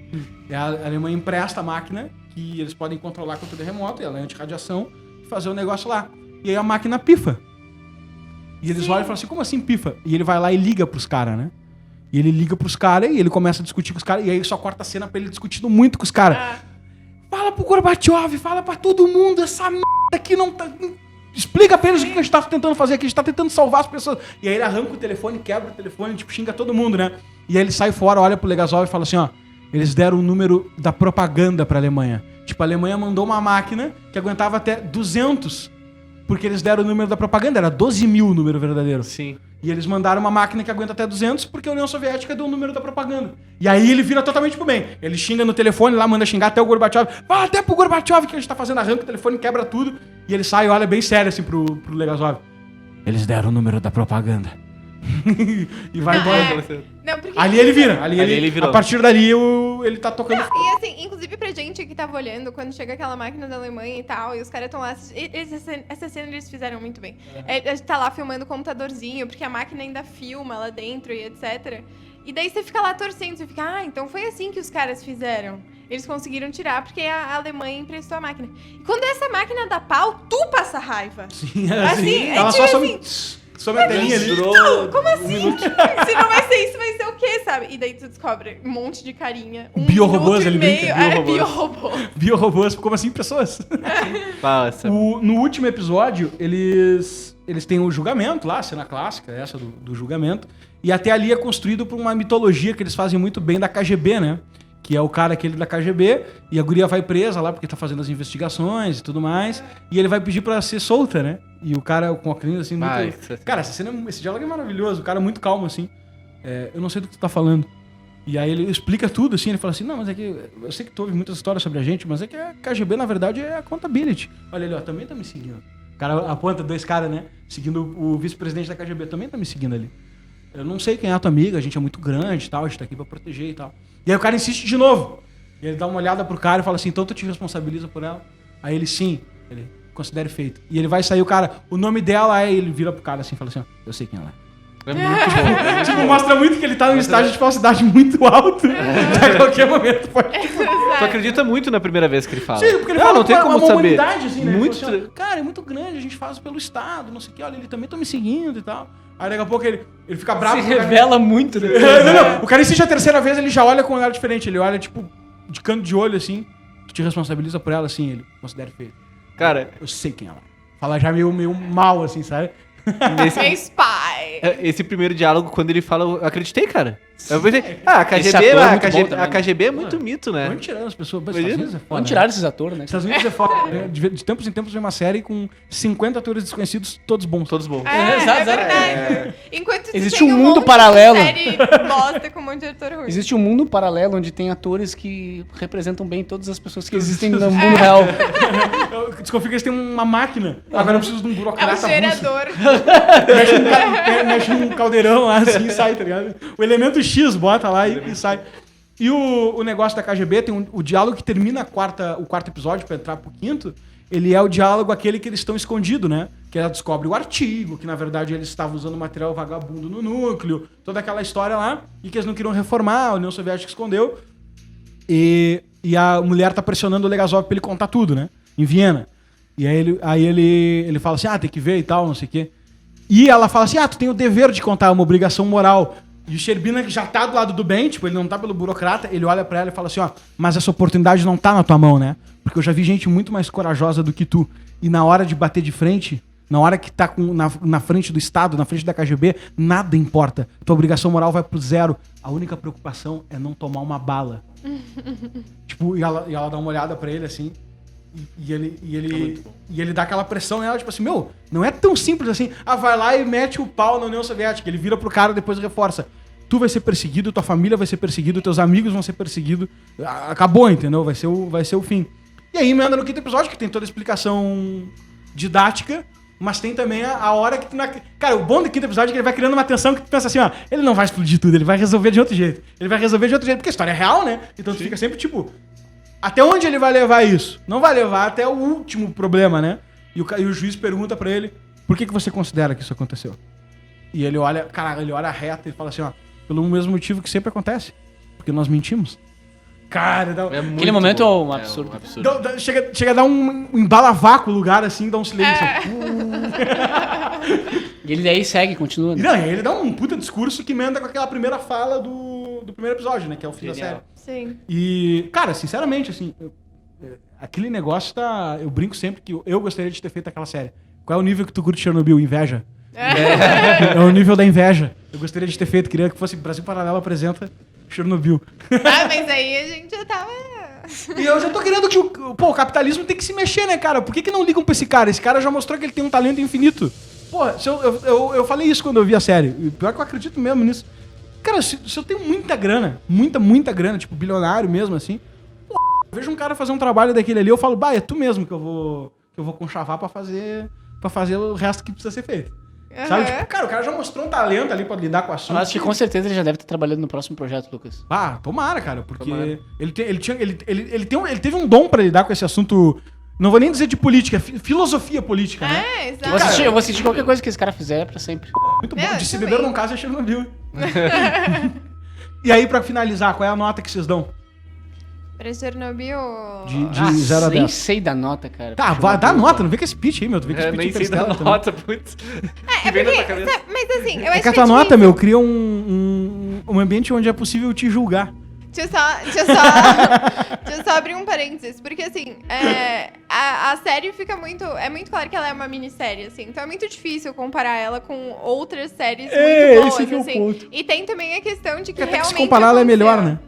S5: E a Alemanha empresta a máquina que eles podem controlar contra o terremoto, e ela é anti-radiação, e fazer o negócio lá. E aí a máquina pifa. E eles olham e falam assim, como assim pifa? E ele vai lá e liga pros caras, né? E ele liga pros caras e ele começa a discutir com os caras, e aí só corta a cena pra ele discutindo muito com os caras. Fala pro Gorbachev, fala pra todo mundo, essa merda aqui não tá... Explica pra eles o que a gente tá tentando fazer aqui, a gente tá tentando salvar as pessoas. E aí ele arranca o telefone, quebra o telefone, tipo, xinga todo mundo, né? E aí ele sai fora, olha pro Legasov e fala assim, ó, eles deram o número da propaganda pra Alemanha. Tipo, a Alemanha mandou uma máquina que aguentava até 200, porque eles deram o número da propaganda, era 12 mil o número verdadeiro.
S3: Sim.
S5: E eles mandaram uma máquina que aguenta até 200 porque a União Soviética deu o número da propaganda. E aí ele vira totalmente pro bem. Ele xinga no telefone lá, manda xingar até o Gorbachev. Fala até pro Gorbachev que a gente tá fazendo, arranca o telefone, quebra tudo. E ele sai e olha bem sério assim pro Legasov. Eles deram o número da propaganda. E vai embora.
S4: Não, porque...
S5: Ali ele vira. Ali
S3: ele virou.
S5: A partir dali ele tá tocando.
S4: E assim, inclusive pra gente que tava olhando, quando chega aquela máquina da Alemanha e tal, e os caras estão lá. Essa cena eles fizeram muito bem. A gente tá lá filmando o computadorzinho, porque a máquina ainda filma lá dentro e etc. E daí você fica lá torcendo, você fica, então foi assim que os caras fizeram. Eles conseguiram tirar porque a Alemanha emprestou a máquina. E quando essa máquina dá pau, tu passa raiva.
S5: Sim,
S4: Assim,
S5: ela
S4: tipo
S5: só
S4: assim,
S5: some a telinha ali.
S4: como assim? Se não vai ser isso, vai ser o quê, sabe? E daí tu descobre um monte de carinha.
S5: Biorobôs,
S4: minuto e
S5: ele brinca,
S4: meio.
S3: biorobôs.
S4: Biorobô.
S5: Biorobôs, como assim, pessoas?
S3: Passa.
S5: No último episódio, eles têm o julgamento lá, a cena clássica, essa do julgamento. E até ali é construído por uma mitologia que eles fazem muito bem da KGB, né? Que é o cara aquele da KGB, e a guria vai presa lá porque tá fazendo as investigações e tudo mais. E ele vai pedir pra ser solta, né? E o cara com a crina assim, muito... Cara, esse diálogo é maravilhoso, o cara é muito calmo, assim. Eu não sei do que tu tá falando. E aí ele explica tudo, assim, ele fala assim, não, mas é que... Eu sei que tu ouve muitas histórias sobre a gente, mas é que a KGB, na verdade, é a accountability. Olha ele, ó, também tá me seguindo. O cara aponta 2 caras, né? Seguindo o vice-presidente da KGB, também tá me seguindo ali. Eu não sei quem é a tua amiga, a gente é muito grande e tal, a gente tá aqui pra proteger e tal. E aí o cara insiste de novo. E ele dá uma olhada pro cara e fala assim, então tu te responsabiliza por ela? Aí ele, sim. Ele, considere feito. E ele vai sair, o cara, o nome dela é... Ele vira pro cara assim e fala assim, ó, eu sei quem ela é.
S3: É muito bom.
S5: Tipo, mostra muito que ele tá num estágio de falsidade muito alto. A qualquer momento pode...
S3: Tu acredita muito na primeira vez que ele fala.
S5: Sim, porque ele fala
S3: não tem
S5: uma
S3: como saber.
S5: humanidade, assim, né? Ele
S3: Muito...
S5: fala assim, ó, cara, é muito grande, a gente faz pelo Estado, não sei o que, olha, ele também tá me seguindo e tal. Aí daqui a pouco ele fica bravo.
S2: Se revela muito, né?
S5: Não. O cara insiste a terceira vez, ele já olha com um olhar diferente. Ele olha, tipo, de canto de olho, assim. Tu te responsabiliza por ela, assim, ele considera feito.
S3: Cara,
S5: Eu sei quem ela é. Fala já meio mal, assim, sabe?
S4: Meio spy.
S3: Esse primeiro diálogo, quando ele fala, eu acreditei, cara. Eu pensei, a
S2: Esse
S3: KGB,
S2: ator é
S3: a
S2: muito bom
S3: KGB,
S2: também,
S3: a KGB é muito mito, né?
S5: Vamos tirando as pessoas. Mas
S3: Imagina.
S5: Estados Unidos é foda,
S2: Vamos tirar esses atores, né?
S5: Estados Unidos é foda. Né? De tempos em tempos vem uma série com 50 atores desconhecidos, todos bons.
S3: Todos bons.
S2: Exato,
S4: Verdade. Enquanto tu
S2: Existe
S4: tem
S2: um mundo
S4: monte de
S2: paralelo.
S4: série bosta com um monte de ator ruim.
S2: Existe um mundo paralelo onde tem atores que representam bem todas as pessoas que existem no mundo real.
S5: Eu desconfio que eles têm uma máquina. Agora eu preciso de um
S4: É o
S5: burocrata russo.
S4: gerador.
S5: Mexe num caldeirão lá assim e sai, tá ligado? O elemento X bota lá e sai. E o negócio da KGB tem o diálogo que termina o quarto episódio pra entrar pro quinto. Ele é o diálogo aquele que eles estão escondidos, né? Que ela descobre o artigo, que na verdade eles estavam usando material vagabundo no núcleo, toda aquela história lá, e que eles não queriam reformar, a União Soviética escondeu. E a mulher tá pressionando o Legasov pra ele contar tudo, né? Em Viena. E aí ele fala assim, tem que ver e tal, não sei o quê. E ela fala assim, tu tem o dever de contar, é uma obrigação moral. E o Sherbina, que já tá do lado do bem, tipo, ele não tá pelo burocrata, ele olha pra ela e fala assim, mas essa oportunidade não tá na tua mão, né? Porque eu já vi gente muito mais corajosa do que tu. E na hora de bater de frente, na hora que tá na frente do Estado, na frente da KGB, nada importa. Tua obrigação moral vai pro zero. A única preocupação é não tomar uma bala. Tipo, e ela dá uma olhada pra ele, assim, e ele dá aquela pressão nela, tipo assim, não é tão simples assim, vai lá e mete o pau na União Soviética, ele vira pro cara e depois reforça. Tu vai ser perseguido, tua família vai ser perseguida, teus amigos vão ser perseguidos. Acabou, entendeu? Vai ser o fim. E aí emenda no quinto episódio, que tem toda a explicação didática, mas tem também a hora que tu... Cara, o bom do quinto episódio é que ele vai criando uma tensão que tu pensa assim, ele não vai explodir tudo, ele vai resolver de outro jeito. Porque a história é real, né? Então tu fica sempre, tipo... Até onde ele vai levar isso? Não vai levar até o último problema, né? E o juiz pergunta pra ele, por que você considera que isso aconteceu? E ele olha reto e fala assim, pelo mesmo motivo que sempre acontece. Porque nós mentimos. Cara,
S2: Aquele momento é um absurdo.
S5: Chega a dar um embala-vácuo o lugar, assim, dá um silêncio.
S2: E ele daí segue, continua.
S5: Não, ele dá um puta discurso que emenda com aquela primeira fala do primeiro episódio, né? Que é o fim da série.
S4: Sim.
S5: E, cara, sinceramente, assim, aquele negócio tá... Eu brinco sempre que eu gostaria de ter feito aquela série. Qual é o nível que tu curte Chernobyl? Inveja. É o nível da inveja. Eu gostaria de ter feito, queria que fosse Brasil Paralelo apresenta Chernobyl.
S4: Mas aí a gente já tava...
S5: E eu já tô querendo que o capitalismo tem que se mexer, né, cara? Por que não ligam pra esse cara? Esse cara já mostrou que ele tem um talento infinito. Pô, eu falei isso quando eu vi a série. Pior que eu acredito mesmo nisso. Cara, se eu tenho muita grana, muita grana, tipo, bilionário mesmo, assim, eu vejo um cara fazer um trabalho daquele ali, eu falo, é tu mesmo que eu vou conchavar pra fazer o resto que precisa ser feito.
S4: Uhum.
S5: Sabe? Tipo, cara, o cara já mostrou um talento ali pra lidar com o assunto.
S2: Eu acho que com certeza ele já deve estar trabalhando no próximo projeto, Lucas.
S5: Tomara, cara, porque ele teve um dom pra lidar com esse assunto. Não vou nem dizer de política, filosofia política, né?
S4: Exato.
S2: Eu vou assistir qualquer coisa que esse cara fizer pra sempre.
S5: Muito bom. De se beber num caso é Chernobyl. E aí, pra finalizar, qual é a nota que vocês dão?
S4: Pra Chernobyl...
S5: De 0 a 10.
S2: Nem sei da nota, cara.
S5: Tá, dá nota, não vê com esse pitch aí, meu. Tu vê com esse pitch
S3: Nem sei da
S5: Interstellar também.
S3: nota, putz.
S4: É porque... Mas assim, eu acho
S5: Que a tua nota, meu, cria um ambiente onde é possível te julgar.
S4: Deixa eu só abrir um parênteses, porque assim, a série fica muito... É muito claro que ela é uma minissérie, assim, então é muito difícil comparar ela com outras séries muito boas,
S5: esse que é o
S4: assim.
S5: ponto.
S4: E tem também a questão de que
S5: Até que
S4: realmente
S5: se comparar, ela é
S4: aconteceu.
S5: melhor, né?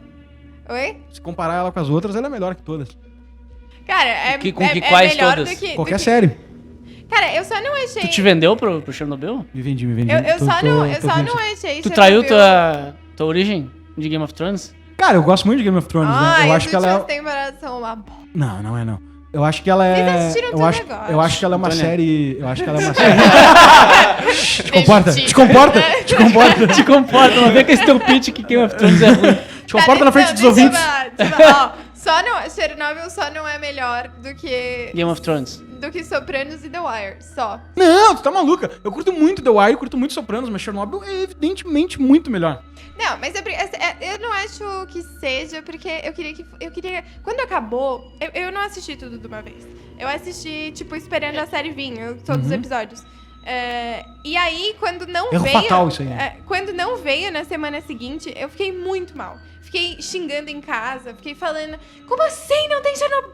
S4: Oi?
S5: Se comparar ela com as outras, ela é melhor que todas.
S4: Cara,
S2: quais
S4: melhor
S2: todas?
S4: do que...
S5: Qualquer série.
S4: Cara, eu só não achei...
S2: Tu te vendeu pro Chernobyl?
S5: Me vendi.
S4: Eu só não achei
S2: Tu traiu
S4: Chernobyl-
S2: tua origem de Game of Thrones?
S5: Cara, eu gosto muito de Game of Thrones, né? Eu acho que ela
S4: últimas temporadas são uma bosta.
S5: Não é não. Eu acho que ela é...
S4: Vocês assistiram tudo agora.
S5: Eu acho que ela é uma
S2: Antônia.
S5: série... Eu acho que ela é uma série... Te comporta.
S2: Te comporta, não vê com esse teu pitch que Game of Thrones é ruim.
S5: Te comporta na frente dos
S4: Deixa eu
S5: ouvintes.
S4: falar. Chernobyl só não é melhor do que
S2: Game of Thrones.
S4: Sopranos e The Wire, só.
S5: Não, tu tá maluca. Eu curto muito The Wire, curto muito Sopranos, mas Chernobyl é evidentemente muito melhor.
S4: Não, mas eu não acho que seja, porque eu queria... Quando acabou, eu não assisti tudo de uma vez. Eu assisti, tipo, esperando a série vir, todos os episódios. E aí, quando não
S5: Erro
S4: veio...
S5: fatal isso aí, né?
S4: Quando não veio na semana seguinte, eu fiquei muito mal. Fiquei xingando em casa, fiquei falando, como assim não tem Chernobyl?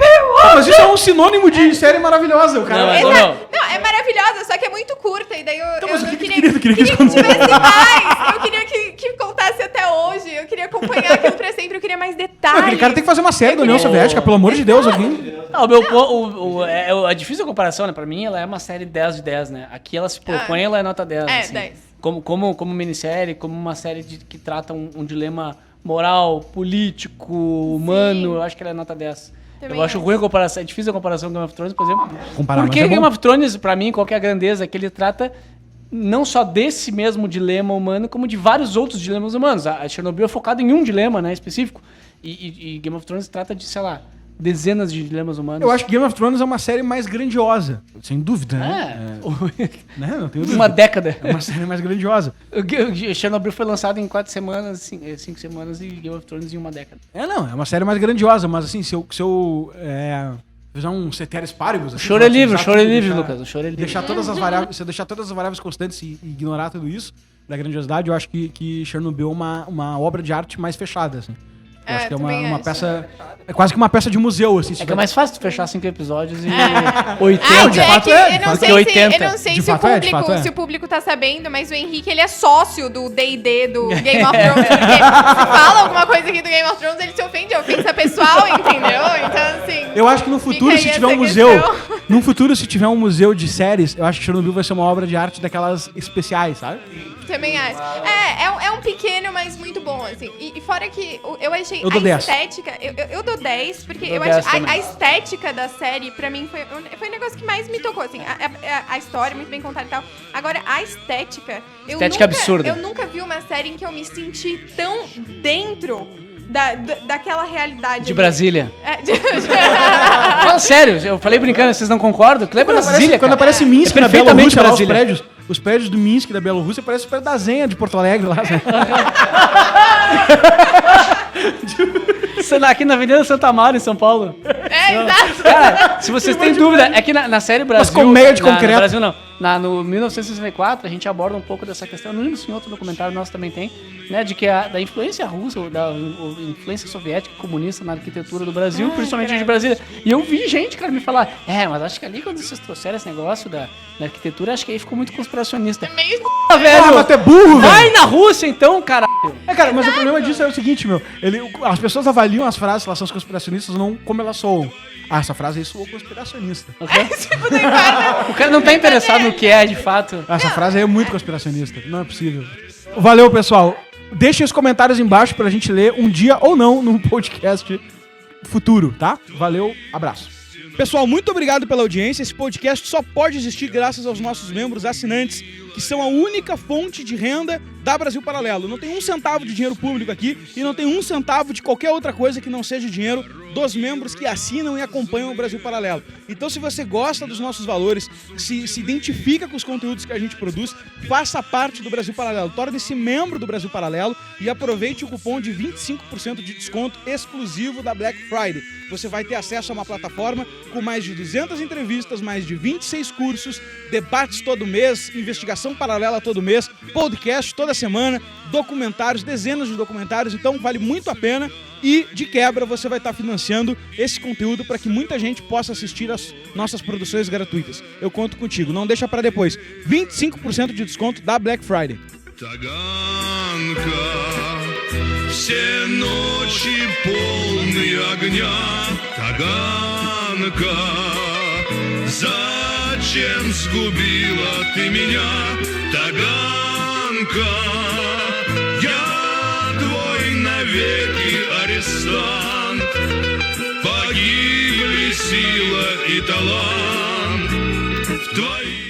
S5: Mas isso é um sinônimo de série maravilhosa. O cara...
S2: Não,
S4: Não, é maravilhosa, só que é muito curta. E daí eu
S5: mas
S4: não
S5: o que
S4: queria
S5: tu queria que
S4: que tivesse mais. Eu queria que contasse até hoje. Eu queria acompanhar aquilo pra sempre. Eu queria mais detalhes.
S5: Aquele cara tem que fazer uma série da União Soviética, pelo amor de Deus, alguém.
S2: Não, é difícil a comparação, né? Pra mim, ela é uma série 10 de 10, né? Aqui ela se propõe, ela é nota 10.
S4: É,
S2: assim.
S4: 10.
S2: Como minissérie, como uma série que trata um dilema moral, político, humano, eu acho que ela é nota 10.
S4: Também
S2: eu acho
S4: acho.
S2: ruim a comparação, é difícil a comparação com Game of Thrones, por exemplo.
S5: Comparar,
S2: Porque
S5: mas é bom.
S2: Game of Thrones, pra mim, qual que é a grandeza? É que ele trata não só desse mesmo dilema humano, como de vários outros dilemas humanos. A Chernobyl é focada em um dilema, né, específico. E Game of Thrones trata de, sei lá, dezenas de dilemas humanos.
S5: Eu acho que Game of Thrones é uma série mais grandiosa, sem dúvida, né? Né? Não tenho dúvida.
S2: Uma década.
S5: É uma série mais grandiosa.
S2: Chernobyl foi lançado em 4 semanas, 5 semanas, e Game of Thrones em uma década.
S5: É uma série mais grandiosa, mas assim, se eu fizer um ceteris paribus...
S2: O
S5: assim,
S2: choro é livre,
S5: deixar-
S2: Lucas. O choro é livre.
S5: Deixar todas as variáveis, se eu deixar todas as variáveis constantes e ignorar tudo isso, da grandiosidade, eu acho que Chernobyl é uma obra de arte mais fechada, assim. Eu acho que é
S4: também
S5: uma
S4: acho.
S5: peça... É quase que uma peça de museu, assim.
S2: É que é mais fácil tu fechar 5 episódios e
S4: Ah,
S2: 80.
S5: de fato é, de
S4: eu não
S5: fato
S4: sei
S2: é. 80.
S4: eu não sei
S5: De
S4: se o
S5: fato é, de
S4: público,
S5: fato é.
S4: se o público tá sabendo, mas o Henrique, ele é sócio do D&D, do Game of Thrones, porque se fala alguma coisa aqui do Game of Thrones, ele se ofende, é ofensa pessoal, entendeu? Então, assim...
S5: Eu acho que no futuro,
S4: fica
S5: se
S4: aí
S5: tiver um
S4: essa
S5: museu...
S4: questão.
S5: No futuro, se tiver um museu de séries, eu acho que Chernobyl vai ser uma obra de arte daquelas especiais, sabe?
S4: Também acho. É um pequeno, mas muito bom, assim. E fora que eu achei
S5: Eu dou
S4: a
S5: 10.
S4: estética... Eu dou 10, porque
S2: Eu
S4: eu
S2: dou
S4: acho
S2: 10 também.
S4: a estética da série, pra mim, foi o negócio que mais me tocou, assim. A história, muito bem contada e tal. Agora, a estética...
S2: Estética absurda.
S4: Eu nunca vi uma série em que eu me senti tão dentro daquela realidade.
S2: De Brasília.
S4: É,
S2: Fala sério, eu falei brincando, vocês não concordam? Que é Brasília,
S5: Quando
S2: cara.
S5: aparece Minsk
S2: É
S5: na
S2: perfeitamente
S5: Bielorrússia, lá,
S2: Brasília.
S5: os prédios do Minsk da Bielorrússia parecem o prédio da Zenha de Porto Alegre lá. Né?
S2: Aqui na Avenida Santa Amaro, em São Paulo.
S4: exato.
S2: Cara, se vocês têm dúvida, é que na série Brasil...
S5: colmeia de
S2: no
S5: concreto.
S2: Brasil não. No 1964, a gente aborda um pouco dessa questão. Não lembro se em outro documentário nosso também tem, né? De que da influência russa, ou da influência soviética comunista na arquitetura do Brasil, principalmente de Brasília. E eu vi gente, cara, me falar, mas acho que ali quando vocês trouxeram esse negócio da arquitetura, acho que aí ficou muito conspiracionista.
S4: Meio...
S2: Velho,
S5: mas tu é burro,
S2: vai
S5: velho!
S2: na Rússia então, caralho.
S5: Cara, mas o problema disso é o seguinte, meu. As pessoas avaliam as frases, elas são conspiracionistas, não como elas soam. Essa frase aí soou conspiracionista.
S2: O cara não tá interessado no que é de fato.
S5: Essa frase aí é muito conspiracionista. Não é possível. Valeu, pessoal. Deixem os comentários embaixo pra gente ler um dia ou não num podcast futuro, tá? Valeu, abraço. Pessoal, muito obrigado pela audiência. Esse podcast só pode existir graças aos nossos membros assinantes, que são a única fonte de renda da Brasil Paralelo. Não tem 1 centavo de dinheiro público aqui e não tem 1 centavo de qualquer outra coisa que não seja dinheiro dos membros que assinam e acompanham o Brasil Paralelo. Então, se você gosta dos nossos valores, se identifica com os conteúdos que a gente produz, faça parte do Brasil Paralelo. Torne-se membro do Brasil Paralelo e aproveite o cupom de 25% de desconto exclusivo da Black Friday. Você vai ter acesso a uma plataforma com mais de 200 entrevistas, mais de 26 cursos, debates todo mês, investigação paralela todo mês, podcast toda semana, documentários, dezenas de documentários, então vale muito a pena. E, de quebra, você vai estar financiando esse conteúdo para que muita gente possa assistir as nossas produções gratuitas. Eu conto contigo, não deixa para depois. 25% de desconto da Black Friday.
S6: Все ночи полные огня, Таганка, зачем сгубила ты меня, Таганка? Я твой навеки арестант, погибли сила и талант в твоих